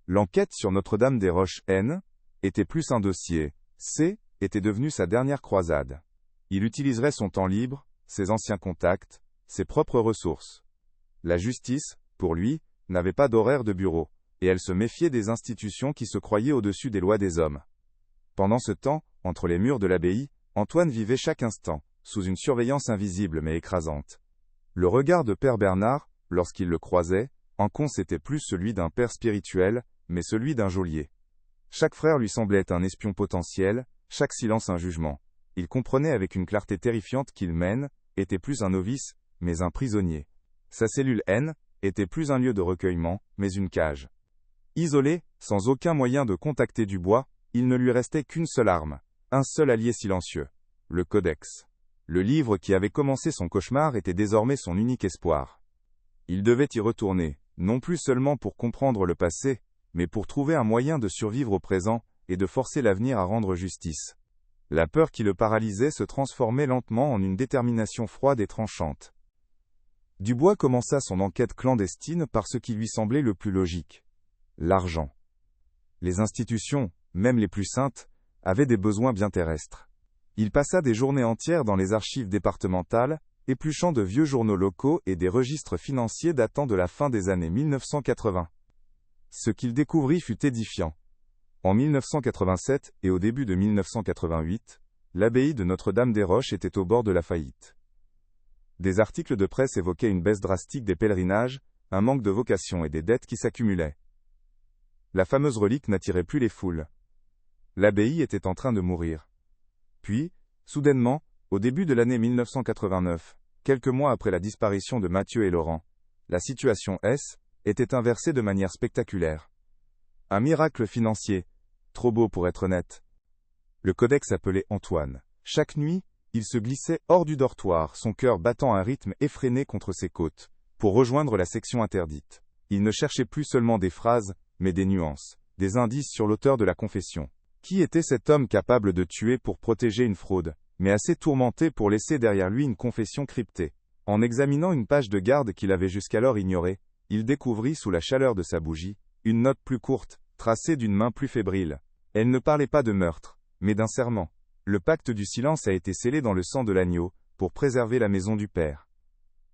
L'enquête sur Notre-Dame-des-Roches N. était plus un dossier, C. était devenu sa dernière croisade. Il utiliserait son temps libre, ses anciens contacts, ses propres ressources. La justice, pour lui, n'avait pas d'horaire de bureau, et elle se méfiait des institutions qui se croyaient au-dessus des lois des hommes. Pendant ce temps, entre les murs de l'abbaye, Antoine vivait chaque instant, sous une surveillance invisible mais écrasante. Le regard de Père Bernard, lorsqu'il le croisait, c'était plus celui d'un père spirituel, mais celui d'un geôlier. Chaque frère lui semblait un espion potentiel, chaque silence un jugement. Il comprenait avec une clarté terrifiante qu'il était plus un novice, mais un prisonnier. Sa cellule N était plus un lieu de recueillement, mais une cage. Isolé, sans aucun moyen de contacter Dubois, il ne lui restait qu'une seule arme, un seul allié silencieux, le Codex. Le livre qui avait commencé son cauchemar était désormais son unique espoir. Il devait y retourner, non plus seulement pour comprendre le passé, mais pour trouver un moyen de survivre au présent, et de forcer l'avenir à rendre justice. La peur qui le paralysait se transformait lentement en une détermination froide et tranchante. Dubois commença son enquête clandestine par ce qui lui semblait le plus logique. L'argent. Les institutions, même les plus saintes, avaient des besoins bien terrestres. Il passa des journées entières dans les archives départementales, épluchant de vieux journaux locaux et des registres financiers datant de la fin des années 1980. Ce qu'il découvrit fut édifiant. En 1987 et au début de 1988, l'abbaye de Notre-Dame-des-Roches était au bord de la faillite. Des articles de presse évoquaient une baisse drastique des pèlerinages, un manque de vocation et des dettes qui s'accumulaient. La fameuse relique n'attirait plus les foules. L'abbaye était en train de mourir. Puis, soudainement, au début de l'année 1989, quelques mois après la disparition de Mathieu et Laurent, la situation était inversée de manière spectaculaire. Un miracle financier, trop beau pour être honnête. Le Codex appelait Antoine. Chaque nuit, il se glissait hors du dortoir, son cœur battant à un rythme effréné contre ses côtes, pour rejoindre la section interdite. Il ne cherchait plus seulement des phrases, mais des nuances, des indices sur l'auteur de la confession. Qui était cet homme capable de tuer pour protéger une fraude, mais assez tourmenté pour laisser derrière lui une confession cryptée? En examinant une page de garde qu'il avait jusqu'alors ignorée, il découvrit sous la chaleur de sa bougie, une note plus courte, tracée d'une main plus fébrile. Elle ne parlait pas de meurtre, mais d'un serment. Le pacte du silence a été scellé dans le sang de l'agneau, pour préserver la maison du Père.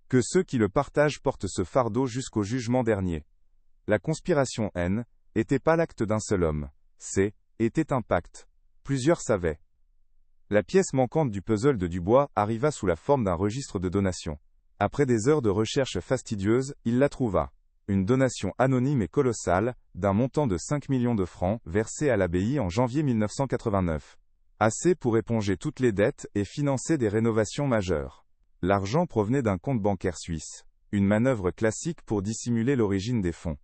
Que ceux qui le partagent portent ce fardeau jusqu'au jugement dernier. La conspiration N n'était pas l'acte d'un seul homme. Était un pacte. Plusieurs savaient. La pièce manquante du puzzle de Dubois arriva sous la forme d'un registre de donations. Après des heures de recherche fastidieuses, il la trouva. Une donation anonyme et colossale, d'un montant de 5 millions de francs, versée à l'abbaye en janvier 1989. Assez pour éponger toutes les dettes et financer des rénovations majeures. L'argent provenait d'un compte bancaire suisse, une manœuvre classique pour dissimuler l'origine des fonds.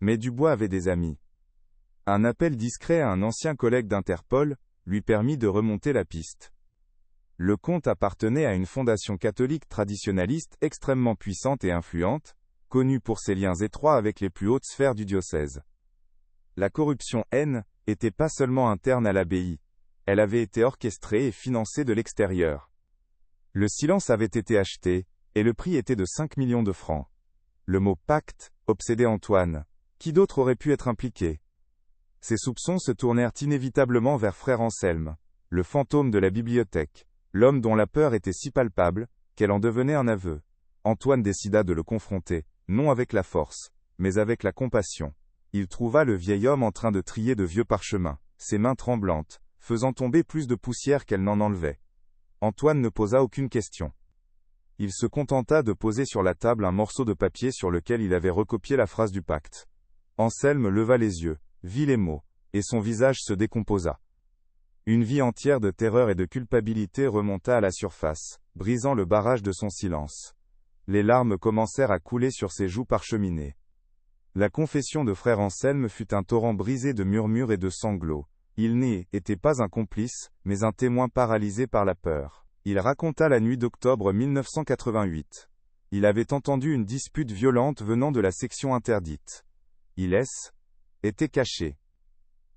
Mais Dubois avait des amis. Un appel discret à un ancien collègue d'Interpol lui permit de remonter la piste. Le compte appartenait à une fondation catholique traditionnaliste extrêmement puissante et influente, connue pour ses liens étroits avec les plus hautes sphères du diocèse. La corruption n'était pas seulement interne à l'abbaye, elle avait été orchestrée et financée de l'extérieur. Le silence avait été acheté, et le prix était de 5 millions de francs. Le mot pacte obsédait Antoine. Qui d'autre aurait pu être impliqué? Ses soupçons se tournèrent inévitablement vers frère Anselme, le fantôme de la bibliothèque, l'homme dont la peur était si palpable, qu'elle en devenait un aveu. Antoine décida de le confronter, non avec la force, mais avec la compassion. Il trouva le vieil homme en train de trier de vieux parchemins, ses mains tremblantes, faisant tomber plus de poussière qu'elle n'en enlevait. Antoine ne posa aucune question. Il se contenta de poser sur la table un morceau de papier sur lequel il avait recopié la phrase du pacte. Anselme leva les yeux, vit les mots, et son visage se décomposa. Une vie entière de terreur et de culpabilité remonta à la surface, brisant le barrage de son silence. Les larmes commencèrent à couler sur ses joues parcheminées. La confession de frère Anselme fut un torrent brisé de murmures et de sanglots. Il n'était pas un complice, mais un témoin paralysé par la peur. Il raconta la nuit d'octobre 1988. Il avait entendu une dispute violente venant de la section interdite. Il était caché.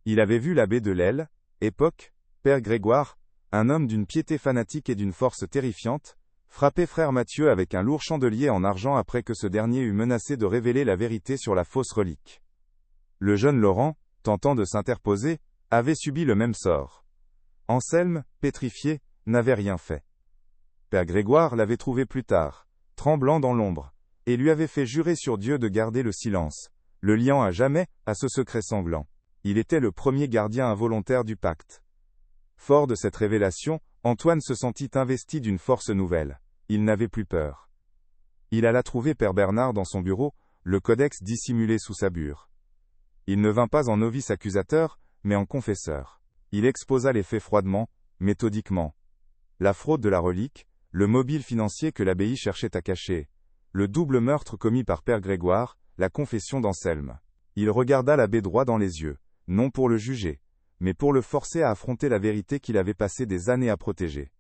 Il avait vu l'abbé de l'Aile, époque, père Grégoire, un homme d'une piété fanatique et d'une force terrifiante, frapper frère Mathieu avec un lourd chandelier en argent après que ce dernier eut menacé de révéler la vérité sur la fausse relique. Le jeune Laurent, tentant de s'interposer, avait subi le même sort. Anselme, pétrifié, n'avait rien fait. Père Grégoire l'avait trouvé plus tard, tremblant dans l'ombre, et lui avait fait jurer sur Dieu de garder le silence, le liant à jamais à ce secret sanglant. Il était le premier gardien involontaire du pacte. Fort de cette révélation, Antoine se sentit investi d'une force nouvelle. Il n'avait plus peur. Il alla trouver Père Bernard dans son bureau, le codex dissimulé sous sa bure. Il ne vint pas en novice accusateur, mais en confesseur. Il exposa les faits froidement, méthodiquement. La fraude de la relique, le mobile financier que l'abbaye cherchait à cacher, le double meurtre commis par Père Grégoire, la confession d'Anselme. Il regarda l'abbé droit dans les yeux, non pour le juger, mais pour le forcer à affronter la vérité qu'il avait passé des années à protéger.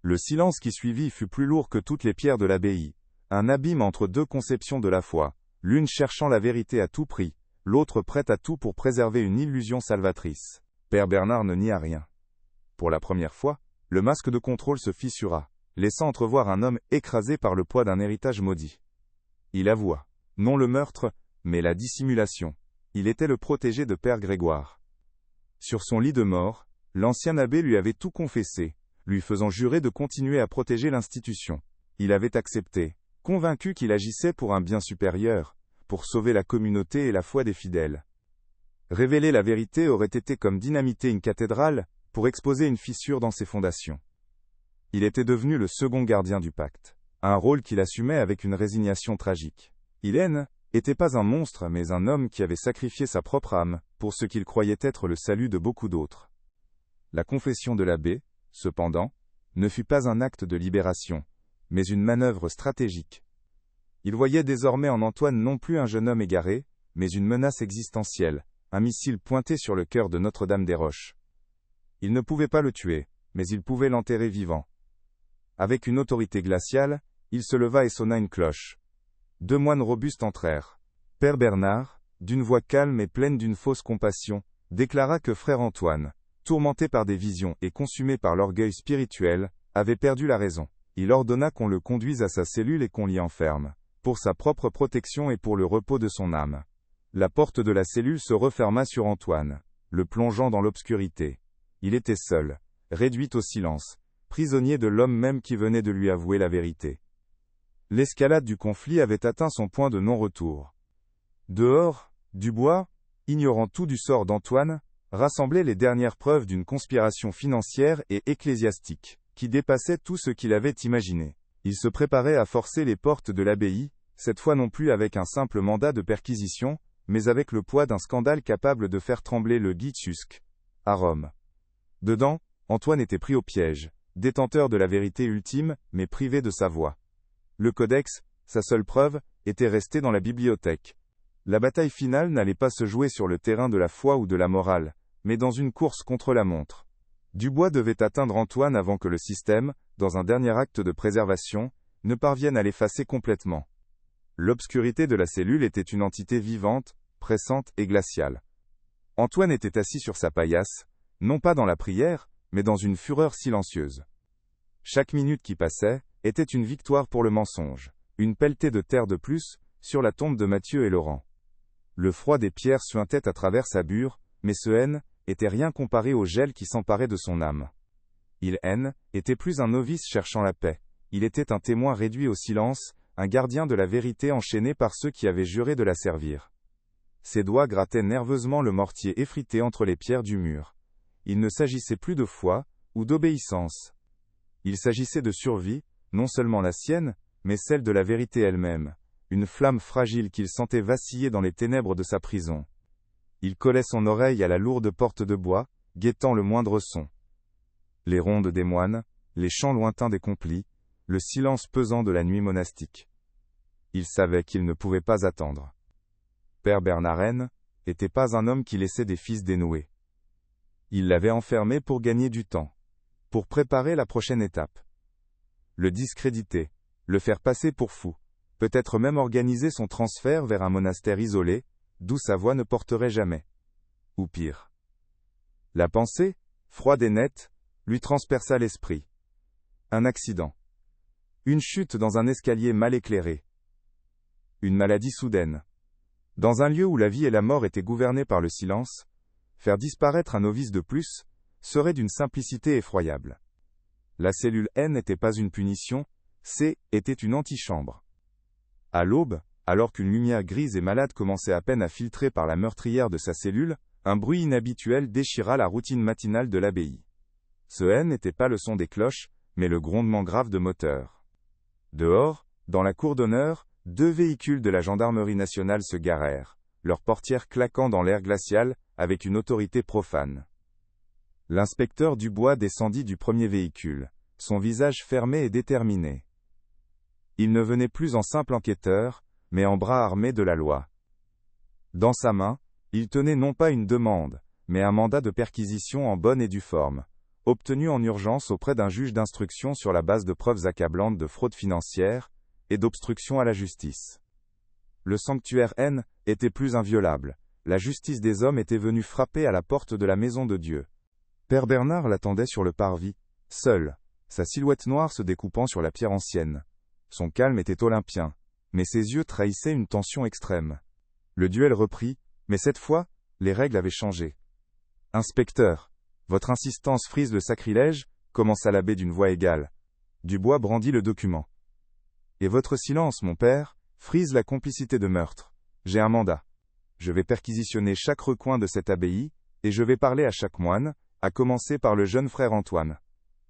Le silence qui suivit fut plus lourd que toutes les pierres de l'abbaye, un abîme entre deux conceptions de la foi, l'une cherchant la vérité à tout prix, l'autre prête à tout pour préserver une illusion salvatrice. Père Bernard ne nia rien. Pour la première fois, le masque de contrôle se fissura, laissant entrevoir un homme écrasé par le poids d'un héritage maudit. Il avoua, non le meurtre, mais la dissimulation. Il était le protégé de Père Grégoire. Sur son lit de mort, l'ancien abbé lui avait tout confessé, lui faisant jurer de continuer à protéger l'institution. Il avait accepté, convaincu qu'il agissait pour un bien supérieur, pour sauver la communauté et la foi des fidèles. Révéler la vérité aurait été comme dynamiter une cathédrale, pour exposer une fissure dans ses fondations. Il était devenu le second gardien du pacte, un rôle qu'il assumait avec une résignation tragique. Il n'était pas un monstre mais un homme qui avait sacrifié sa propre âme, pour ce qu'il croyait être le salut de beaucoup d'autres. La confession de l'abbé, cependant, ne fut pas un acte de libération, mais une manœuvre stratégique. Il voyait désormais en Antoine non plus un jeune homme égaré, mais une menace existentielle, un missile pointé sur le cœur de Notre-Dame-des-Roches. Il ne pouvait pas le tuer, mais il pouvait l'enterrer vivant. Avec une autorité glaciale, il se leva et sonna une cloche. 2 moines robustes entrèrent. Père Bernard, d'une voix calme et pleine d'une fausse compassion, déclara que frère Antoine, tourmenté par des visions et consumé par l'orgueil spirituel, avait perdu la raison. Il ordonna qu'on le conduise à sa cellule et qu'on l'y enferme, pour sa propre protection et pour le repos de son âme. La porte de la cellule se referma sur Antoine, le plongeant dans l'obscurité. Il était seul, réduit au silence, prisonnier de l'homme même qui venait de lui avouer la vérité. L'escalade du conflit avait atteint son point de non-retour. Dehors, Dubois, ignorant tout du sort d'Antoine, rassemblait les dernières preuves d'une conspiration financière et ecclésiastique, qui dépassait tout ce qu'il avait imaginé. Il se préparait à forcer les portes de l'abbaye, cette fois non plus avec un simple mandat de perquisition, mais avec le poids d'un scandale capable de faire trembler le Gitschusque, à Rome. Dedans, Antoine était pris au piège, détenteur de la vérité ultime, mais privé de sa voix. Le codex, sa seule preuve, était resté dans la bibliothèque. La bataille finale n'allait pas se jouer sur le terrain de la foi ou de la morale, mais dans une course contre la montre. Dubois devait atteindre Antoine avant que le système, dans un dernier acte de préservation, ne parvienne à l'effacer complètement. L'obscurité de la cellule était une entité vivante, pressante et glaciale. Antoine était assis sur sa paillasse, non pas dans la prière, mais dans une fureur silencieuse. Chaque minute qui passait était une victoire pour le mensonge, une pelletée de terre de plus, sur la tombe de Matthieu et Laurent. Le froid des pierres suintait à travers sa bure, mais ce haine était rien comparé au gel qui s'emparait de son âme. Il était plus un novice cherchant la paix, il était un témoin réduit au silence, un gardien de la vérité enchaîné par ceux qui avaient juré de la servir. Ses doigts grattaient nerveusement le mortier effrité entre les pierres du mur. Il ne s'agissait plus de foi, ou d'obéissance. Il s'agissait de survie, non seulement la sienne, mais celle de la vérité elle-même, une flamme fragile qu'il sentait vaciller dans les ténèbres de sa prison. Il collait son oreille à la lourde porte de bois, guettant le moindre son. Les rondes des moines, les chants lointains des complis, le silence pesant de la nuit monastique. Il savait qu'il ne pouvait pas attendre. Père Bernard n'était pas un homme qui laissait des fils dénoués. Il l'avait enfermé pour gagner du temps, pour préparer la prochaine étape. Le discréditer, le faire passer pour fou, peut-être même organiser son transfert vers un monastère isolé, d'où sa voix ne porterait jamais. Ou pire. La pensée, froide et nette, lui transperça l'esprit. Un accident. Une chute dans un escalier mal éclairé. Une maladie soudaine. Dans un lieu où la vie et la mort étaient gouvernées par le silence, faire disparaître un novice de plus, serait d'une simplicité effroyable. La cellule N n'était pas une punition, était une antichambre. À l'aube, alors qu'une lumière grise et malade commençait à peine à filtrer par la meurtrière de sa cellule, un bruit inhabituel déchira la routine matinale de l'abbaye. Ce N n'était pas le son des cloches, mais le grondement grave de moteurs. Dehors, dans la cour d'honneur, 2 véhicules de la gendarmerie nationale se garèrent, leurs portières claquant dans l'air glacial, avec une autorité profane. L'inspecteur Dubois descendit du premier véhicule, son visage fermé et déterminé. Il ne venait plus en simple enquêteur, mais en bras armé de la loi. Dans sa main, il tenait non pas une demande, mais un mandat de perquisition en bonne et due forme, obtenu en urgence auprès d'un juge d'instruction sur la base de preuves accablantes de fraude financière et d'obstruction à la justice. Le sanctuaire N était plus inviolable, la justice des hommes était venue frapper à la porte de la maison de Dieu. Père Bernard l'attendait sur le parvis, seul, sa silhouette noire se découpant sur la pierre ancienne. Son calme était olympien, mais ses yeux trahissaient une tension extrême. Le duel reprit, mais cette fois, les règles avaient changé. « Inspecteur, votre insistance frise le sacrilège », commença l'abbé d'une voix égale. Dubois brandit le document. « Et votre silence, mon père, frise la complicité de meurtre. J'ai un mandat. Je vais perquisitionner chaque recoin de cette abbaye, et je vais parler à chaque moine, à commencer par le jeune frère Antoine.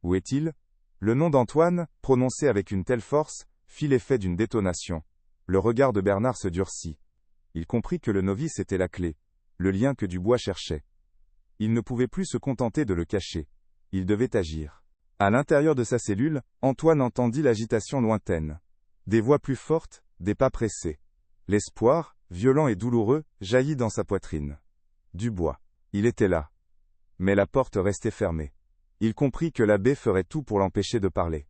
Où est-il » Le nom d'Antoine, prononcé avec une telle force, fit l'effet d'une détonation. Le regard de Bernard se durcit. Il comprit que le novice était la clé, le lien que Dubois cherchait. Il ne pouvait plus se contenter de le cacher. Il devait agir. À l'intérieur de sa cellule, Antoine entendit l'agitation lointaine. Des voix plus fortes, des pas pressés. L'espoir, violent et douloureux, jaillit dans sa poitrine. Dubois. Il était là. Mais la porte restait fermée. Il comprit que l'abbé ferait tout pour l'empêcher de parler.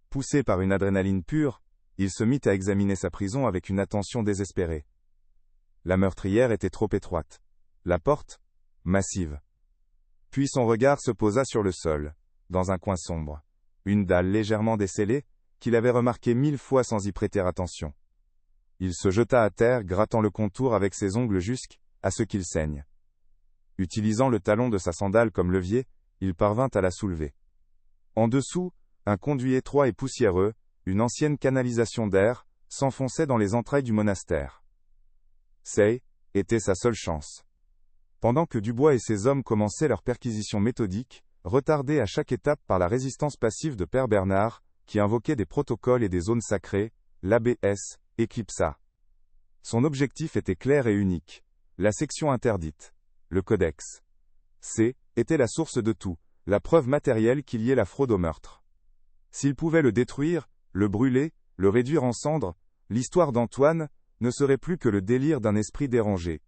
Poussé par une adrénaline pure, il se mit à examiner sa prison avec une attention désespérée. La meurtrière était trop étroite. La porte, massive. Puis son regard se posa sur le sol, dans un coin sombre. Une dalle légèrement descellée, qu'il avait remarquée 1000 fois sans y prêter attention. Il se jeta à terre, grattant le contour avec ses ongles jusqu'à ce qu'il saigne. Utilisant le talon de sa sandale comme levier, il parvint à la soulever. En dessous, un conduit étroit et poussiéreux, une ancienne canalisation d'air, s'enfonçait dans les entrailles du monastère. Était sa seule chance. Pendant que Dubois et ses hommes commençaient leur perquisition méthodique, retardée à chaque étape par la résistance passive de Père Bernard, qui invoquait des protocoles et des zones sacrées, l'abbé éclipsa. Son objectif était clair et unique. La section interdite. Le codex. Était la source de tout, la preuve matérielle qu'il y ait la fraude au meurtre. S'il pouvait le détruire, le brûler, le réduire en cendres, l'histoire d'Antoine ne serait plus que le délire d'un esprit dérangé.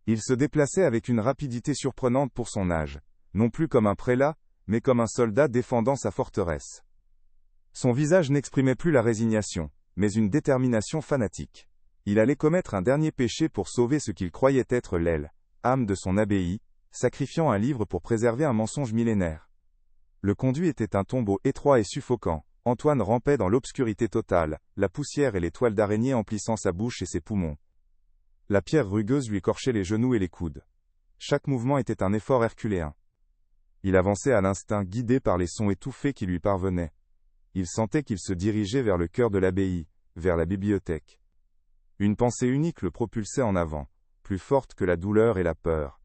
Il se déplaçait avec une rapidité surprenante pour son âge, non plus comme un prélat, mais comme un soldat défendant sa forteresse. Son visage n'exprimait plus la résignation, mais une détermination fanatique. Il allait commettre un dernier péché pour sauver ce qu'il croyait être l'aile, âme de son abbaye, sacrifiant un livre pour préserver un mensonge millénaire. Le conduit était un tombeau étroit et suffocant. Antoine rampait dans l'obscurité totale, la poussière et les toiles d'araignée emplissant sa bouche et ses poumons. La pierre rugueuse lui écorchait les genoux et les coudes. Chaque mouvement était un effort herculéen. Il avançait à l'instinct, guidé par les sons étouffés qui lui parvenaient. Il sentait qu'il se dirigeait vers le cœur de l'abbaye, vers la bibliothèque. Une pensée unique le propulsait en avant, plus forte que la douleur et la peur.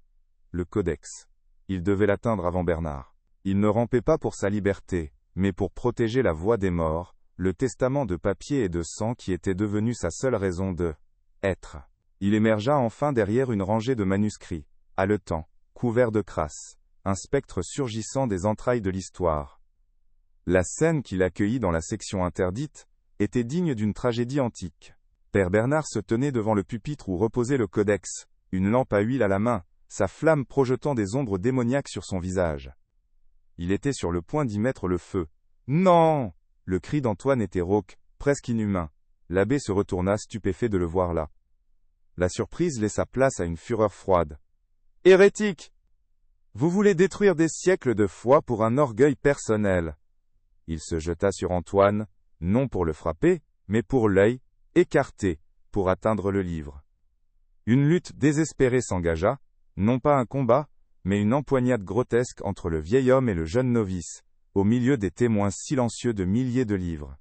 Le codex. Il devait l'atteindre avant Bernard. Il ne rampait pas pour sa liberté, mais pour protéger la voix des morts, le testament de papier et de sang qui était devenu sa seule raison de être. Il émergea enfin derrière une rangée de manuscrits, haletants, couverts de crasse, un spectre surgissant des entrailles de l'histoire. La scène qu'il accueillit dans la section interdite était digne d'une tragédie antique. Père Bernard se tenait devant le pupitre où reposait le codex, une lampe à huile à la main, sa flamme projetant des ombres démoniaques sur son visage. Il était sur le point d'y mettre le feu. « Non !» Le cri d'Antoine était rauque, presque inhumain. L'abbé se retourna stupéfait de le voir là. La surprise laissa place à une fureur froide. « Hérétique ! Vous voulez détruire des siècles de foi pour un orgueil personnel. » Il se jeta sur Antoine, non pour le frapper, mais pour l'œil, écarté, pour atteindre le livre. Une lutte désespérée s'engagea, non pas un combat, mais une empoignade grotesque entre le vieil homme et le jeune novice, au milieu des témoins silencieux de milliers de livres.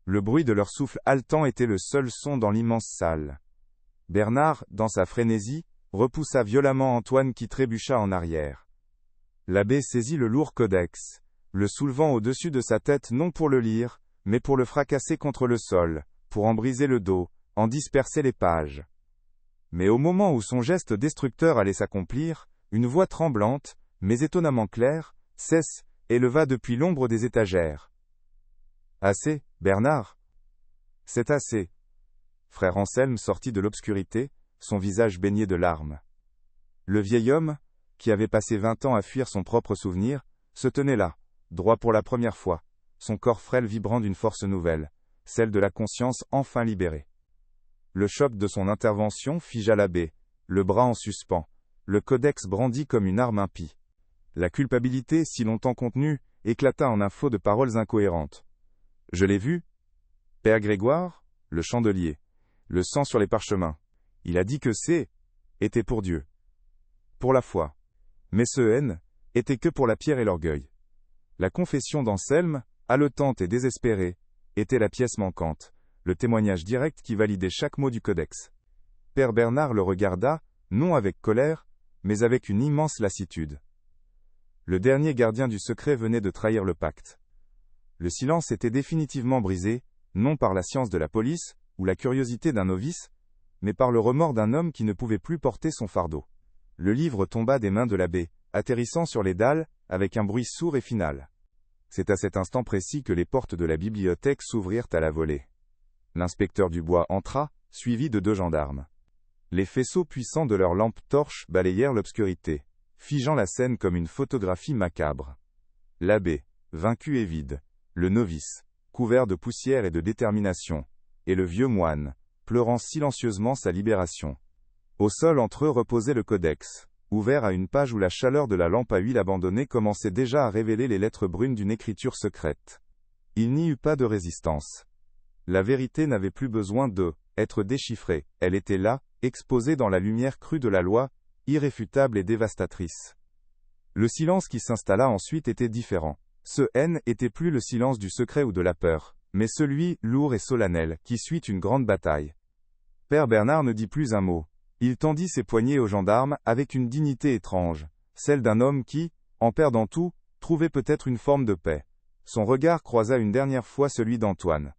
Le bruit de leur souffle haletant était le seul son dans l'immense salle. Bernard, dans sa frénésie, repoussa violemment Antoine qui trébucha en arrière. L'abbé saisit le lourd codex, le soulevant au-dessus de sa tête non pour le lire, mais pour le fracasser contre le sol, pour en briser le dos, en disperser les pages. Mais au moment où son geste destructeur allait s'accomplir, une voix tremblante, mais étonnamment claire, éleva depuis l'ombre des étagères. « Assez, Bernard !»« C'est assez. » Frère Anselme sortit de l'obscurité, son visage baigné de larmes. Le vieil homme, qui avait passé 20 ans à fuir son propre souvenir, se tenait là, droit pour la première fois, son corps frêle vibrant d'une force nouvelle, celle de la conscience enfin libérée. Le choc de son intervention figea l'abbé, le bras en suspens, le codex brandi comme une arme impie. La culpabilité, si longtemps contenue, éclata en un flot de paroles incohérentes. « Je l'ai vu. Père Grégoire, le chandelier, le sang sur les parchemins. Il a dit que était pour Dieu. Pour la foi. Mais ce N était que pour la pierre et l'orgueil. » La confession d'Anselme, haletante et désespérée, était la pièce manquante, le témoignage direct qui validait chaque mot du codex. Père Bernard le regarda, non avec colère, mais avec une immense lassitude. Le dernier gardien du secret venait de trahir le pacte. Le silence était définitivement brisé, non par la science de la police, ou la curiosité d'un novice, mais par le remords d'un homme qui ne pouvait plus porter son fardeau. Le livre tomba des mains de l'abbé, atterrissant sur les dalles, avec un bruit sourd et final. C'est à cet instant précis que les portes de la bibliothèque s'ouvrirent à la volée. L'inspecteur Dubois entra, suivi de 2 gendarmes. Les faisceaux puissants de leurs lampes torches balayèrent l'obscurité, figeant la scène comme une photographie macabre. L'abbé, vaincu et vide, le novice, couvert de poussière et de détermination, et le vieux moine, pleurant silencieusement sa libération. Au sol entre eux reposait le codex, ouvert à une page où la chaleur de la lampe à huile abandonnée commençait déjà à révéler les lettres brunes d'une écriture secrète. Il n'y eut pas de résistance. La vérité n'avait plus besoin être déchiffrée, elle était là, exposée dans la lumière crue de la loi, irréfutable et dévastatrice. Le silence qui s'installa ensuite était différent. Ce N était plus le silence du secret ou de la peur, mais celui, lourd et solennel, qui suit une grande bataille. Père Bernard ne dit plus un mot. Il tendit ses poignets aux gendarmes avec une dignité étrange, celle d'un homme qui, en perdant tout, trouvait peut-être une forme de paix. Son regard croisa une dernière fois celui d'Antoine.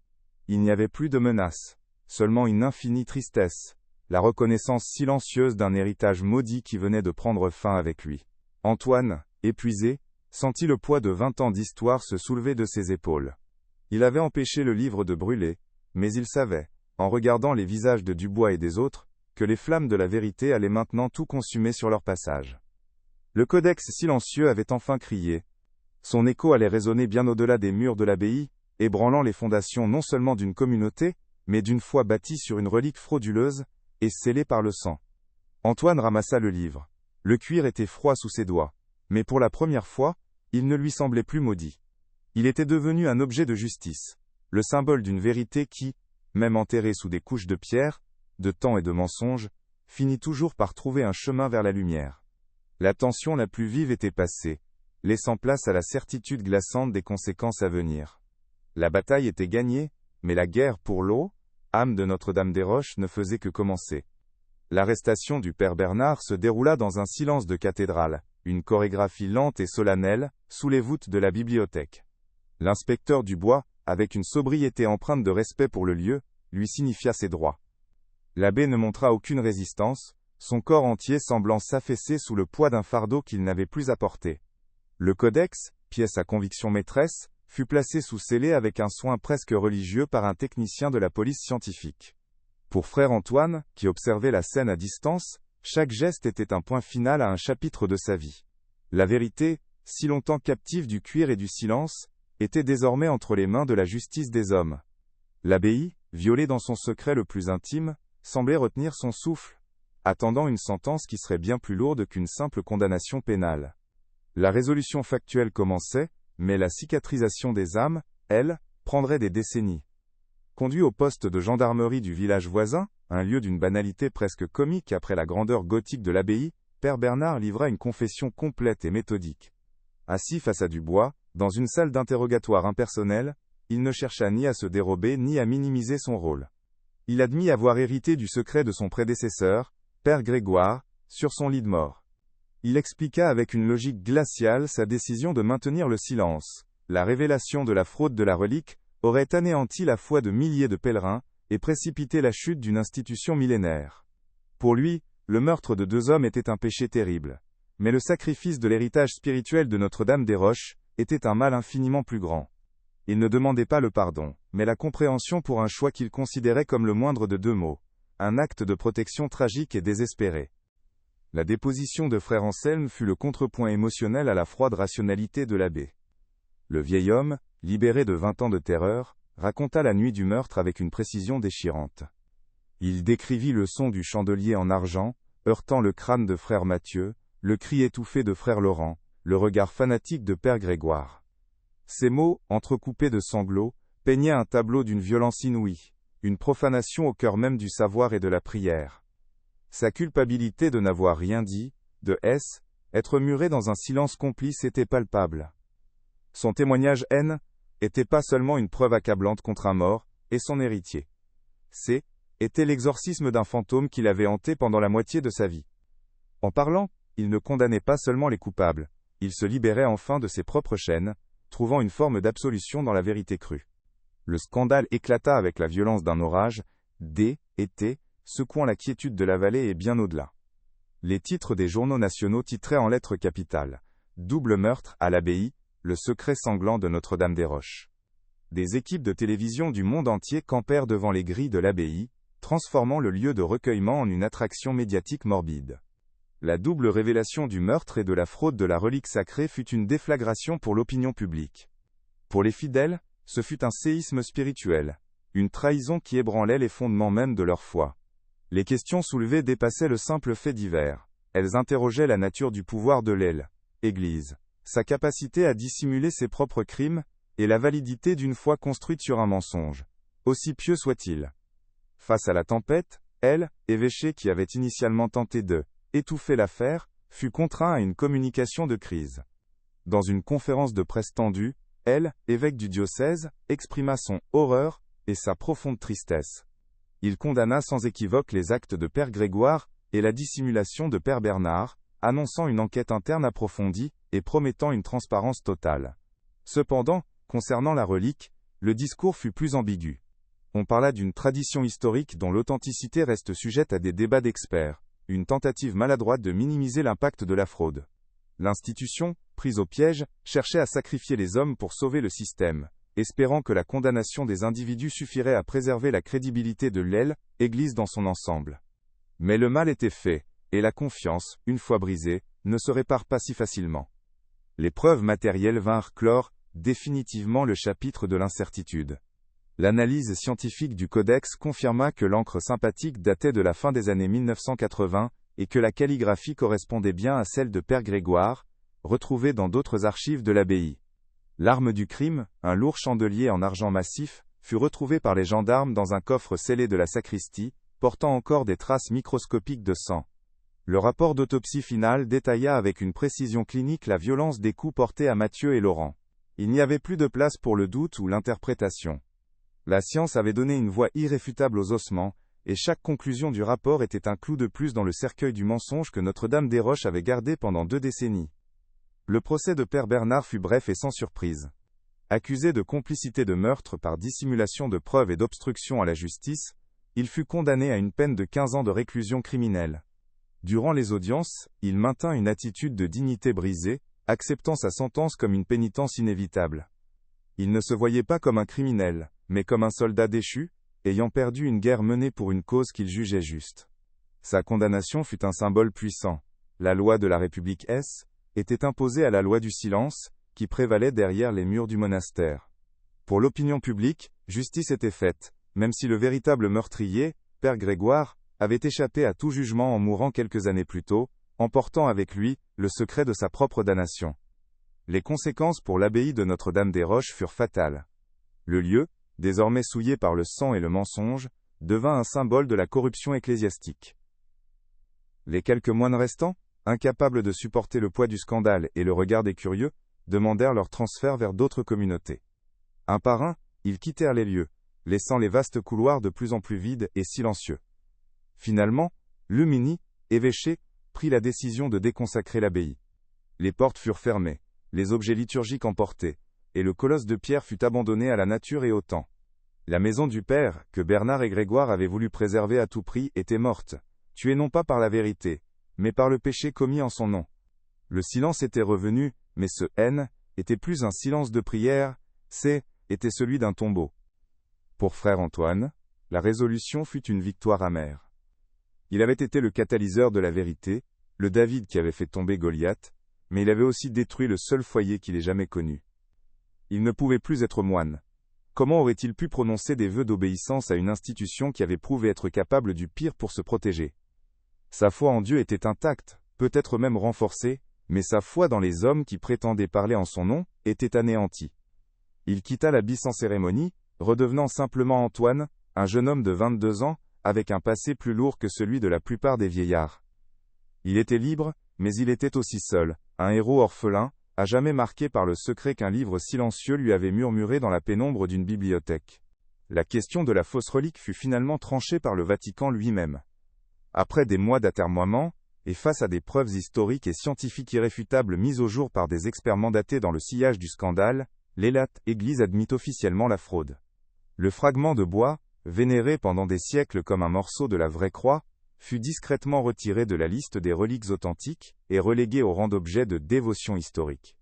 Il n'y avait plus de menace, seulement une infinie tristesse, la reconnaissance silencieuse d'un héritage maudit qui venait de prendre fin avec lui. Antoine, épuisé, sentit le poids de 20 ans d'histoire se soulever de ses épaules. Il avait empêché le livre de brûler, mais il savait, en regardant les visages de Dubois et des autres, que les flammes de la vérité allaient maintenant tout consumer sur leur passage. Le codex silencieux avait enfin crié. Son écho allait résonner bien au-delà des murs de l'abbaye, ébranlant les fondations non seulement d'une communauté, mais d'une foi bâtie sur une relique frauduleuse, et scellée par le sang. Antoine ramassa le livre. Le cuir était froid sous ses doigts, mais pour la première fois, il ne lui semblait plus maudit. Il était devenu un objet de justice, le symbole d'une vérité qui, même enterrée sous des couches de pierre, de temps et de mensonges, finit toujours par trouver un chemin vers la lumière. La tension la plus vive était passée, laissant place à la certitude glaçante des conséquences à venir. La bataille était gagnée, mais la guerre pour l'eau, âme de Notre-Dame-des-Roches, ne faisait que commencer. L'arrestation du père Bernard se déroula dans un silence de cathédrale, une chorégraphie lente et solennelle, sous les voûtes de la bibliothèque. L'inspecteur Dubois, avec une sobriété empreinte de respect pour le lieu, lui signifia ses droits. L'abbé ne montra aucune résistance, son corps entier semblant s'affaisser sous le poids d'un fardeau qu'il n'avait plus à porter. Le codex, pièce à conviction maîtresse, fut placé sous scellé avec un soin presque religieux par un technicien de la police scientifique. Pour frère Antoine, qui observait la scène à distance, chaque geste était un point final à un chapitre de sa vie. La vérité, si longtemps captive du cuir et du silence, était désormais entre les mains de la justice des hommes. L'abbaye, violée dans son secret le plus intime, semblait retenir son souffle, attendant une sentence qui serait bien plus lourde qu'une simple condamnation pénale. La résolution factuelle commençait, mais la cicatrisation des âmes, elle, prendrait des décennies. Conduit au poste de gendarmerie du village voisin, un lieu d'une banalité presque comique après la grandeur gothique de l'abbaye, père Bernard livra une confession complète et méthodique. Assis face à Dubois, dans une salle d'interrogatoire impersonnelle, il ne chercha ni à se dérober ni à minimiser son rôle. Il admit avoir hérité du secret de son prédécesseur, père Grégoire, sur son lit de mort. Il expliqua avec une logique glaciale sa décision de maintenir le silence. La révélation de la fraude de la relique aurait anéanti la foi de milliers de pèlerins, et précipité la chute d'une institution millénaire. Pour lui, le meurtre de 2 hommes était un péché terrible. Mais le sacrifice de l'héritage spirituel de Notre-Dame-des-Roches était un mal infiniment plus grand. Il ne demandait pas le pardon, mais la compréhension pour un choix qu'il considérait comme le moindre de 2 mots. Un acte de protection tragique et désespéré. La déposition de frère Anselme fut le contrepoint émotionnel à la froide rationalité de l'abbé. Le vieil homme, libéré de 20 ans de terreur, raconta la nuit du meurtre avec une précision déchirante. Il décrivit le son du chandelier en argent, heurtant le crâne de frère Mathieu, le cri étouffé de frère Laurent, le regard fanatique de père Grégoire. Ces mots, entrecoupés de sanglots, peignaient un tableau d'une violence inouïe, une profanation au cœur même du savoir et de la prière. Sa culpabilité de n'avoir rien dit, être muré dans un silence complice était palpable. Son témoignage était pas seulement une preuve accablante contre un mort, et son héritier. Était l'exorcisme d'un fantôme qu'il avait hanté pendant la moitié de sa vie. En parlant, il ne condamnait pas seulement les coupables, il se libérait enfin de ses propres chaînes, trouvant une forme d'absolution dans la vérité crue. Le scandale éclata avec la violence d'un orage, secouant la quiétude de la vallée et bien au-delà. Les titres des journaux nationaux titraient en lettres capitales « Double meurtre à l'abbaye, le secret sanglant de Notre-Dame-des-Roches ». Des équipes de télévision du monde entier campèrent devant les grilles de l'abbaye, transformant le lieu de recueillement en une attraction médiatique morbide. La double révélation du meurtre et de la fraude de la relique sacrée fut une déflagration pour l'opinion publique. Pour les fidèles, ce fut un séisme spirituel, une trahison qui ébranlait les fondements même de leur foi. Les questions soulevées dépassaient le simple fait divers. Elles interrogeaient la nature du pouvoir de l'Église, sa capacité à dissimuler ses propres crimes, et la validité d'une foi construite sur un mensonge, aussi pieux soit-il. Face à la tempête, évêché qui avait initialement tenté de étouffer l'affaire, fut contraint à une communication de crise. Dans une conférence de presse tendue, évêque du diocèse, exprima son horreur et sa profonde tristesse. Il condamna sans équivoque les actes de père Grégoire et la dissimulation de père Bernard, annonçant une enquête interne approfondie et promettant une transparence totale. Cependant, concernant la relique, le discours fut plus ambigu. On parla d'une tradition historique dont l'authenticité reste sujette à des débats d'experts, une tentative maladroite de minimiser l'impact de la fraude. L'institution, prise au piège, cherchait à sacrifier les hommes pour sauver le système, espérant que la condamnation des individus suffirait à préserver la crédibilité de l'Église dans son ensemble. Mais le mal était fait, et la confiance, une fois brisée, ne se répare pas si facilement. Les preuves matérielles vinrent clore définitivement le chapitre de l'incertitude. L'analyse scientifique du codex confirma que l'encre sympathique datait de la fin des années 1980, et que la calligraphie correspondait bien à celle de Père Grégoire, retrouvée dans d'autres archives de l'abbaye. L'arme du crime, un lourd chandelier en argent massif, fut retrouvé par les gendarmes dans un coffre scellé de la sacristie, portant encore des traces microscopiques de sang. Le rapport d'autopsie finale détailla avec une précision clinique la violence des coups portés à Mathieu et Laurent. Il n'y avait plus de place pour le doute ou l'interprétation. La science avait donné une voix irréfutable aux ossements, et chaque conclusion du rapport était un clou de plus dans le cercueil du mensonge que Notre-Dame-des-Roches avait gardé pendant 2 décennies. Le procès de Père Bernard fut bref et sans surprise. Accusé de complicité de meurtre par dissimulation de preuves et d'obstruction à la justice, il fut condamné à une peine de 15 ans de réclusion criminelle. Durant les audiences, il maintint une attitude de dignité brisée, acceptant sa sentence comme une pénitence inévitable. Il ne se voyait pas comme un criminel, mais comme un soldat déchu, ayant perdu une guerre menée pour une cause qu'il jugeait juste. Sa condamnation fut un symbole puissant. La loi de la République était imposée à la loi du silence, qui prévalait derrière les murs du monastère. Pour l'opinion publique, justice était faite, même si le véritable meurtrier, Père Grégoire, avait échappé à tout jugement en mourant quelques années plus tôt, emportant avec lui le secret de sa propre damnation. Les conséquences pour l'abbaye de Notre-Dame-des-Roches furent fatales. Le lieu, désormais souillé par le sang et le mensonge, devint un symbole de la corruption ecclésiastique. Les quelques moines restants, incapables de supporter le poids du scandale et le regard des curieux, demandèrent leur transfert vers d'autres communautés. Un par un, ils quittèrent les lieux, laissant les vastes couloirs de plus en plus vides et silencieux. Finalement, Lumini, évêché, prit la décision de déconsacrer l'abbaye. Les portes furent fermées, les objets liturgiques emportés, et le colosse de pierre fut abandonné à la nature et au temps. La maison du Père, que Bernard et Grégoire avaient voulu préserver à tout prix, était morte, tuée non pas par la vérité, mais par le péché commis en son nom. Le silence était revenu, mais ce N était plus un silence de prière, était celui d'un tombeau. Pour frère Antoine, la résolution fut une victoire amère. Il avait été le catalyseur de la vérité, le David qui avait fait tomber Goliath, mais il avait aussi détruit le seul foyer qu'il ait jamais connu. Il ne pouvait plus être moine. Comment aurait-il pu prononcer des vœux d'obéissance à une institution qui avait prouvé être capable du pire pour se protéger? Sa foi en Dieu était intacte, peut-être même renforcée, mais sa foi dans les hommes qui prétendaient parler en son nom était anéantie. Il quitta l'habit sans cérémonie, redevenant simplement Antoine, un jeune homme de 22 ans, avec un passé plus lourd que celui de la plupart des vieillards. Il était libre, mais il était aussi seul, un héros orphelin, à jamais marqué par le secret qu'un livre silencieux lui avait murmuré dans la pénombre d'une bibliothèque. La question de la fausse relique fut finalement tranchée par le Vatican lui-même. Après des mois d'atermoiement, et face à des preuves historiques et scientifiques irréfutables mises au jour par des experts mandatés dans le sillage du scandale, l'Église admit officiellement la fraude. Le fragment de bois, vénéré pendant des siècles comme un morceau de la vraie croix, fut discrètement retiré de la liste des reliques authentiques, et relégué au rang d'objet de dévotion historique.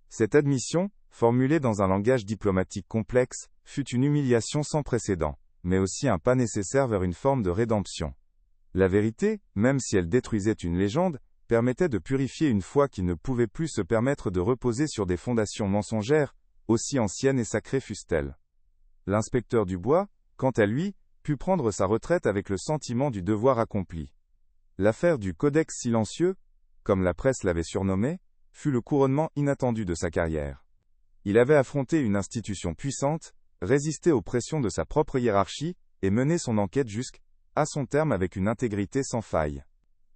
Cette admission, formulée dans un langage diplomatique complexe, fut une humiliation sans précédent, mais aussi un pas nécessaire vers une forme de rédemption. La vérité, même si elle détruisait une légende, permettait de purifier une foi qui ne pouvait plus se permettre de reposer sur des fondations mensongères, aussi anciennes et sacrées fussent-elles. L'inspecteur du bois, quant à lui, put prendre sa retraite avec le sentiment du devoir accompli. L'affaire du Codex silencieux, comme la presse l'avait surnommé, fut le couronnement inattendu de sa carrière. Il avait affronté une institution puissante, résisté aux pressions de sa propre hiérarchie, et mené son enquête jusqu'à son terme avec une intégrité sans faille.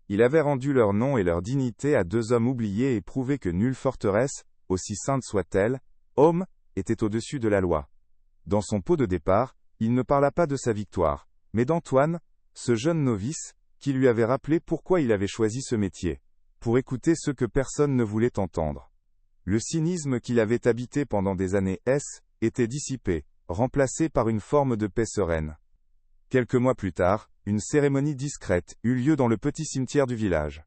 Il avait rendu leur nom et leur dignité à 2 hommes oubliés et prouvé que nulle forteresse, aussi sainte soit-elle, homme, était au-dessus de la loi. Dans son pot de départ, il ne parla pas de sa victoire, mais d'Antoine, ce jeune novice, qui lui avait rappelé pourquoi il avait choisi ce métier, pour écouter ce que personne ne voulait entendre. Le cynisme qui l'avait habité pendant des années était dissipé, remplacé par une forme de paix sereine. Quelques mois plus tard, une cérémonie discrète eut lieu dans le petit cimetière du village.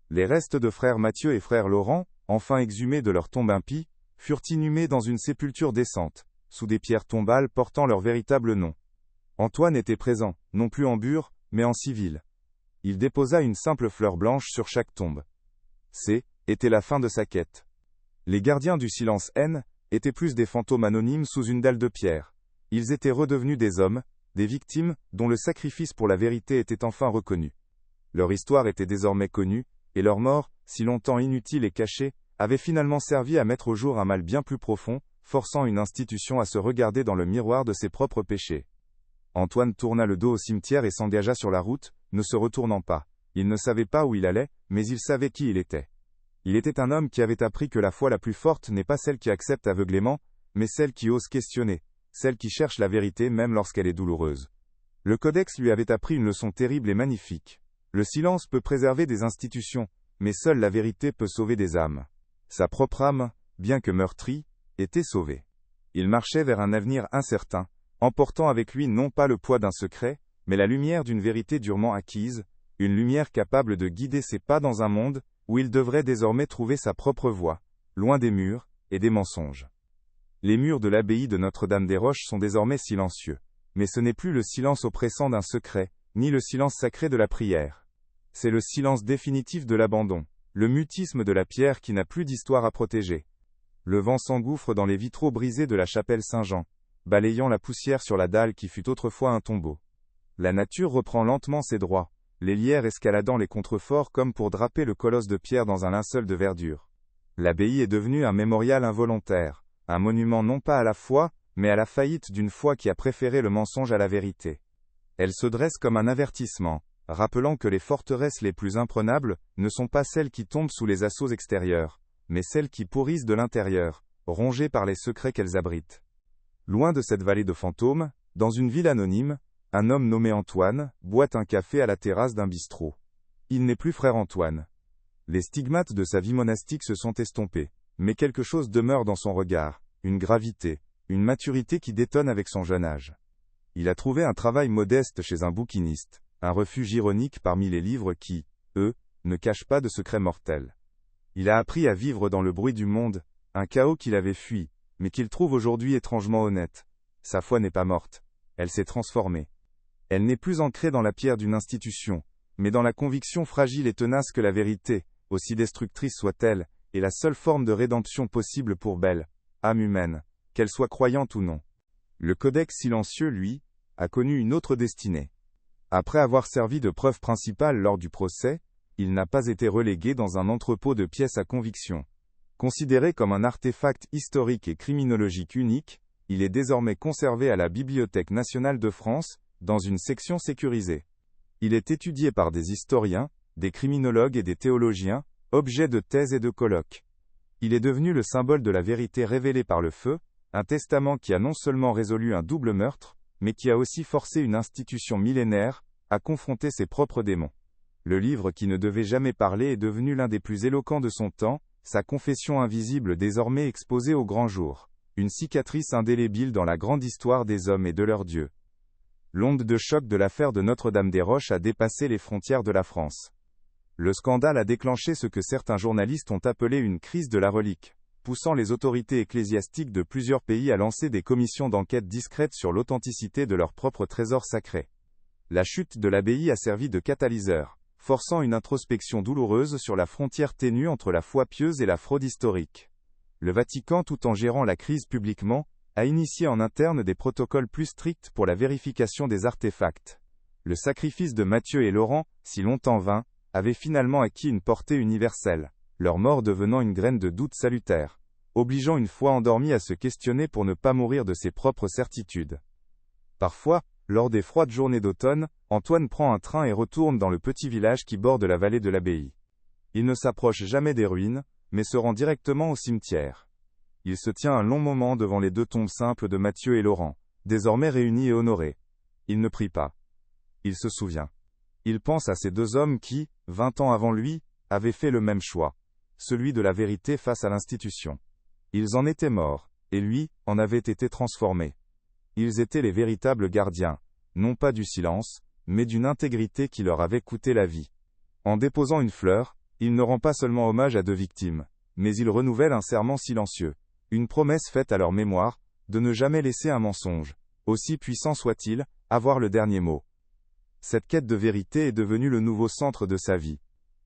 Les restes de frère Mathieu et frère Laurent, enfin exhumés de leur tombe impie, furent inhumés dans une sépulture décente, sous des pierres tombales portant leur véritable nom. Antoine était présent, non plus en bure, mais en civil. Il déposa une simple fleur blanche sur chaque tombe. Était la fin de sa quête. Les gardiens du silence N étaient plus des fantômes anonymes sous une dalle de pierre. Ils étaient redevenus des hommes, des victimes, dont le sacrifice pour la vérité était enfin reconnu. Leur histoire était désormais connue, et leur mort, si longtemps inutile et cachée, avait finalement servi à mettre au jour un mal bien plus profond, forçant une institution à se regarder dans le miroir de ses propres péchés. Antoine tourna le dos au cimetière et s'engagea sur la route, ne se retournant pas. Il ne savait pas où il allait, mais il savait qui il était. Il était un homme qui avait appris que la foi la plus forte n'est pas celle qui accepte aveuglément, mais celle qui ose questionner, celle qui cherche la vérité même lorsqu'elle est douloureuse. Le Codex lui avait appris une leçon terrible et magnifique. Le silence peut préserver des institutions, mais seule la vérité peut sauver des âmes. Sa propre âme, bien que meurtrie, était sauvée. Il marchait vers un avenir incertain, emportant avec lui non pas le poids d'un secret, mais la lumière d'une vérité durement acquise, une lumière capable de guider ses pas dans un monde où il devrait désormais trouver sa propre voie, loin des murs et des mensonges. Les murs de l'abbaye de Notre-Dame-des-Roches sont désormais silencieux, mais ce n'est plus le silence oppressant d'un secret, ni le silence sacré de la prière. C'est le silence définitif de l'abandon, le mutisme de la pierre qui n'a plus d'histoire à protéger. Le vent s'engouffre dans les vitraux brisés de la chapelle Saint-Jean, balayant la poussière sur la dalle qui fut autrefois un tombeau. La nature reprend lentement ses droits, les lierres escaladant les contreforts comme pour draper le colosse de pierre dans un linceul de verdure. L'abbaye est devenue un mémorial involontaire, un monument non pas à la foi, mais à la faillite d'une foi qui a préféré le mensonge à la vérité. Elle se dresse comme un avertissement, rappelant que les forteresses les plus imprenables ne sont pas celles qui tombent sous les assauts extérieurs, mais celles qui pourrissent de l'intérieur, rongées par les secrets qu'elles abritent. Loin de cette vallée de fantômes, dans une ville anonyme, un homme nommé Antoine boit un café à la terrasse d'un bistrot. Il n'est plus frère Antoine. Les stigmates de sa vie monastique se sont estompés, mais quelque chose demeure dans son regard, une gravité, une maturité qui détonne avec son jeune âge. Il a trouvé un travail modeste chez un bouquiniste, un refuge ironique parmi les livres qui, eux, ne cachent pas de secrets mortels. Il a appris à vivre dans le bruit du monde, un chaos qu'il avait fui, mais qu'il trouve aujourd'hui étrangement honnête. Sa foi n'est pas morte, elle s'est transformée. Elle n'est plus ancrée dans la pierre d'une institution, mais dans la conviction fragile et tenace que la vérité, aussi destructrice soit-elle, est la seule forme de rédemption possible pour belle âme humaine, qu'elle soit croyante ou non. Le Codex silencieux, lui, a connu une autre destinée. Après avoir servi de preuve principale lors du procès, il n'a pas été relégué dans un entrepôt de pièces à conviction. Considéré comme un artefact historique et criminologique unique, il est désormais conservé à la Bibliothèque nationale de France, dans une section sécurisée. Il est étudié par des historiens, des criminologues et des théologiens, objet de thèses et de colloques. Il est devenu le symbole de la vérité révélée par le feu, un testament qui a non seulement résolu un double meurtre, mais qui a aussi forcé une institution millénaire à confronter ses propres démons. Le livre qui ne devait jamais parler est devenu l'un des plus éloquents de son temps, sa confession invisible désormais exposée au grand jour, une cicatrice indélébile dans la grande histoire des hommes et de leur Dieu. L'onde de choc de l'affaire de Notre-Dame-des-Roches a dépassé les frontières de la France. Le scandale a déclenché ce que certains journalistes ont appelé une crise de la relique, poussant les autorités ecclésiastiques de plusieurs pays à lancer des commissions d'enquête discrètes sur l'authenticité de leurs propres trésors sacrés. La chute de l'abbaye a servi de catalyseur, forçant une introspection douloureuse sur la frontière ténue entre la foi pieuse et la fraude historique. Le Vatican, tout en gérant la crise publiquement, a initié en interne des protocoles plus stricts pour la vérification des artefacts. Le sacrifice de Matthieu et Laurent, si longtemps vain, avait finalement acquis une portée universelle, leur mort devenant une graine de doute salutaire, obligeant une foi endormie à se questionner pour ne pas mourir de ses propres certitudes. Parfois, lors des froides journées d'automne, Antoine prend un train et retourne dans le petit village qui borde la vallée de l'abbaye. Il ne s'approche jamais des ruines, mais se rend directement au cimetière. Il se tient un long moment devant les deux tombes simples de Matthieu et Laurent, désormais réunis et honorés. Il ne prie pas. Il se souvient. Il pense à ces deux hommes qui, 20 ans avant lui, avaient fait le même choix, celui de la vérité face à l'institution. Ils en étaient morts, et lui, en avait été transformé. Ils étaient les véritables gardiens, non pas du silence, mais d'une intégrité qui leur avait coûté la vie. En déposant une fleur, il ne rend pas seulement hommage à deux victimes, mais ils renouvellent un serment silencieux, une promesse faite à leur mémoire, de ne jamais laisser un mensonge, aussi puissant soit-il, avoir le dernier mot. Cette quête de vérité est devenue le nouveau centre de sa vie.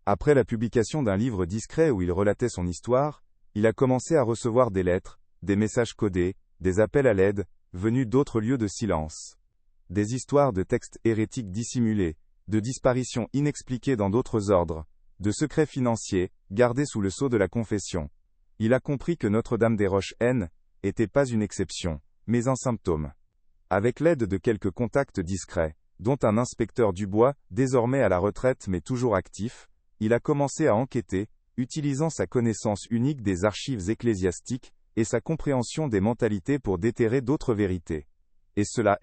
Après la publication d'un livre discret où il relatait son histoire, il a commencé à recevoir des lettres, des messages codés, des appels à l'aide, venus d'autres lieux de silence. Des histoires de textes hérétiques dissimulés, de disparitions inexpliquées dans d'autres ordres, de secrets financiers, gardés sous le sceau de la confession. Il a compris que Notre-Dame-des-Roches n'était pas une exception, mais un symptôme. Avec l'aide de quelques contacts discrets, dont un inspecteur du bois, désormais à la retraite mais toujours actif, il a commencé à enquêter, utilisant sa connaissance unique des archives ecclésiastiques, et sa compréhension des mentalités pour déterrer d'autres vérités. Et cela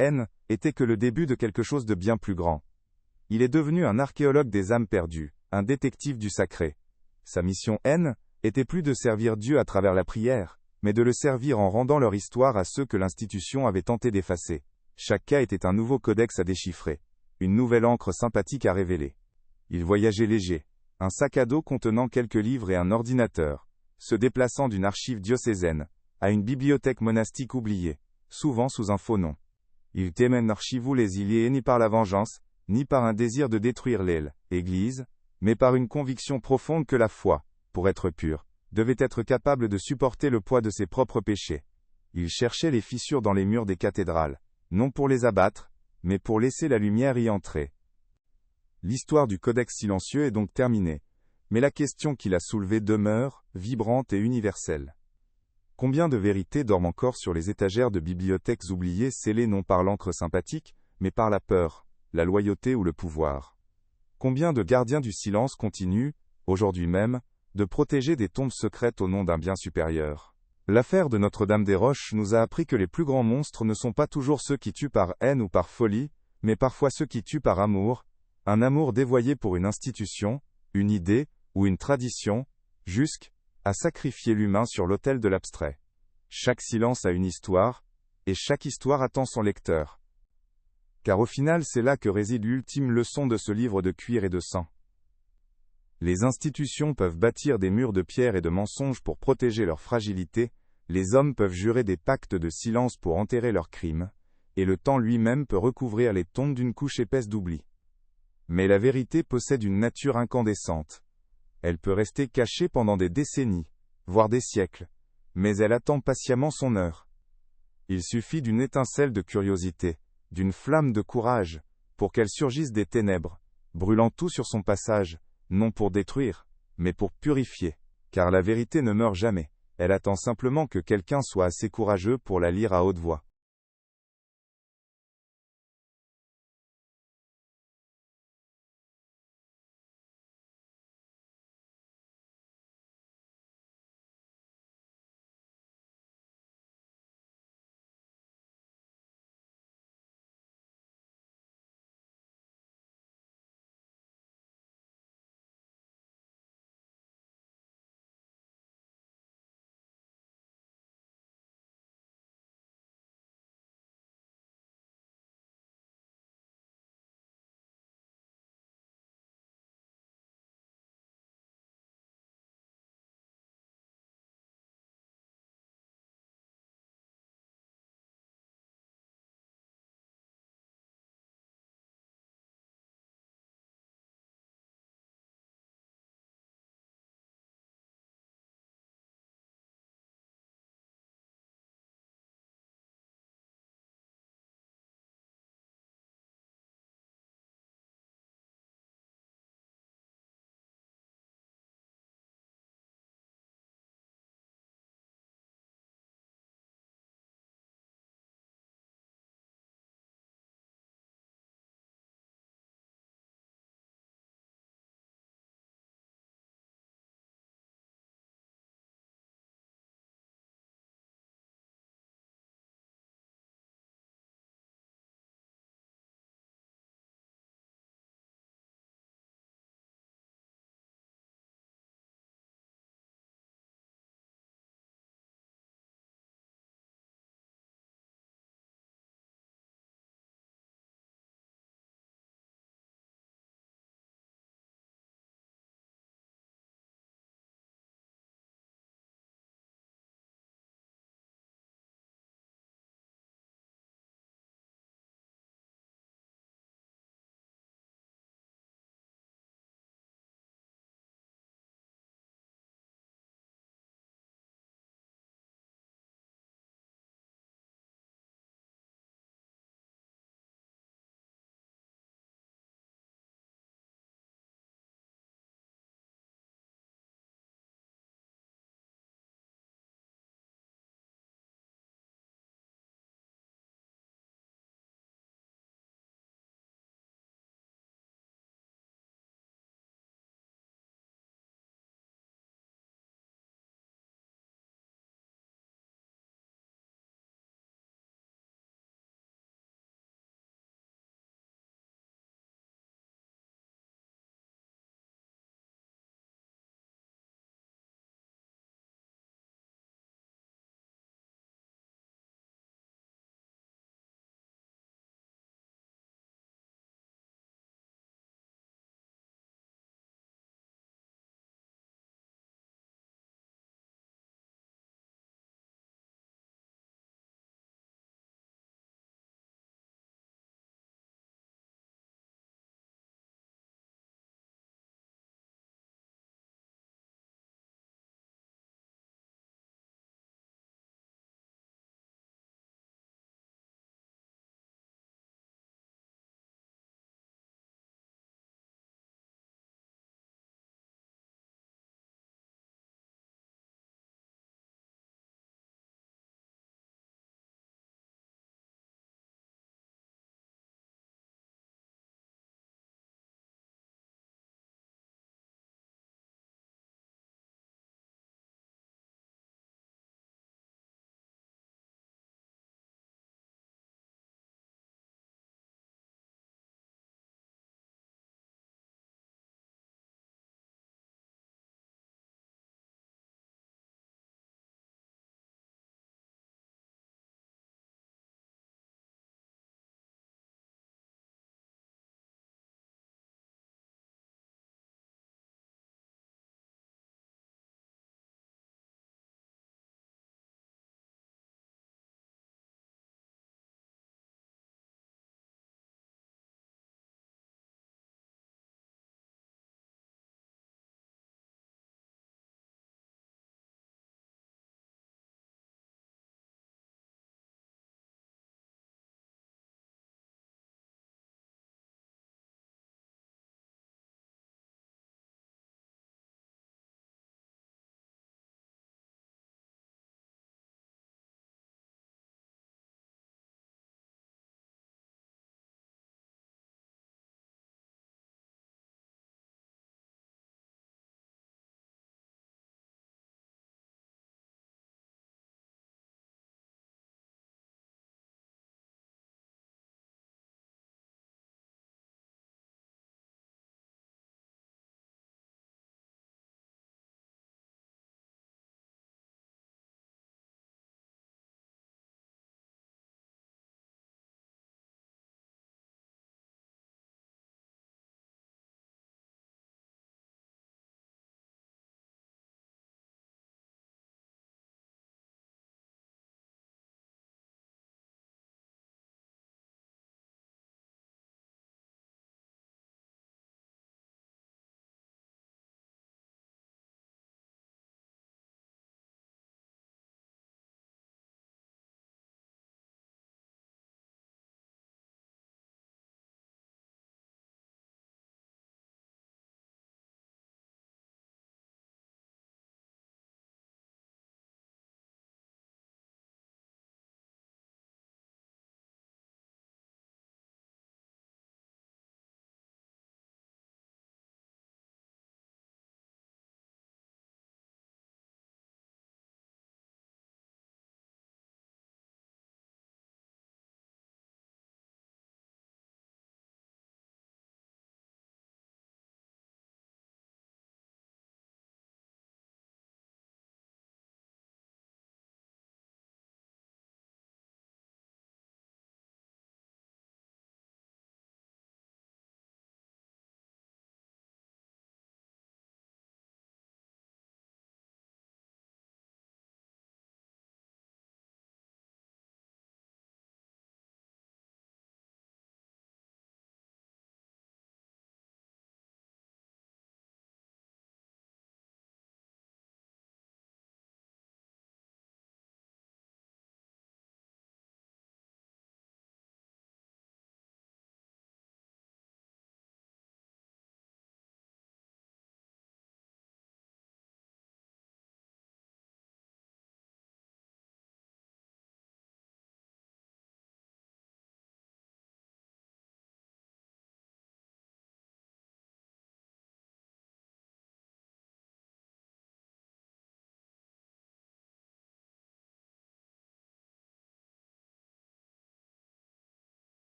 était que le début de quelque chose de bien plus grand. Il est devenu un archéologue des âmes perdues, un détective du sacré. Sa mission était plus de servir Dieu à travers la prière, mais de le servir en rendant leur histoire à ceux que l'institution avait tenté d'effacer. Chaque cas était un nouveau codex à déchiffrer, une nouvelle encre sympathique à révéler. Il voyageait léger, un sac à dos contenant quelques livres et un ordinateur, se déplaçant d'une archive diocésaine à une bibliothèque monastique oubliée, souvent sous un faux nom. Il témen archivou les iliés ni par la vengeance, ni par un désir de détruire l'Église, mais par une conviction profonde que la foi, pour être pure, devait être capable de supporter le poids de ses propres péchés. Il cherchait les fissures dans les murs des cathédrales, non pour les abattre, mais pour laisser la lumière y entrer. L'histoire du Codex silencieux est donc terminée, mais la question qu'il a soulevée demeure, vibrante et universelle. Combien de vérités dorment encore sur les étagères de bibliothèques oubliées scellées non par l'encre sympathique, mais par la peur, la loyauté ou le pouvoir? Combien de gardiens du silence continuent, aujourd'hui même, de protéger des tombes secrètes au nom d'un bien supérieur? L'affaire de Notre-Dame-des-Roches nous a appris que les plus grands monstres ne sont pas toujours ceux qui tuent par haine ou par folie, mais parfois ceux qui tuent par amour, un amour dévoyé pour une institution, une idée, ou une tradition, jusqu'à sacrifier l'humain sur l'autel de l'abstrait. Chaque silence a une histoire, et chaque histoire attend son lecteur. Car au final c'est là que réside l'ultime leçon de ce livre de cuir et de sang. Les institutions peuvent bâtir des murs de pierre et de mensonges pour protéger leur fragilité, les hommes peuvent jurer des pactes de silence pour enterrer leurs crimes, et le temps lui-même peut recouvrir les tombes d'une couche épaisse d'oubli. Mais la vérité possède une nature incandescente. Elle peut rester cachée pendant des décennies, voire des siècles, mais elle attend patiemment son heure. Il suffit d'une étincelle de curiosité, d'une flamme de courage, pour qu'elle surgisse des ténèbres, brûlant tout sur son passage, non pour détruire, mais pour purifier, car la vérité ne meurt jamais, elle attend simplement que quelqu'un soit assez courageux pour la lire à haute voix.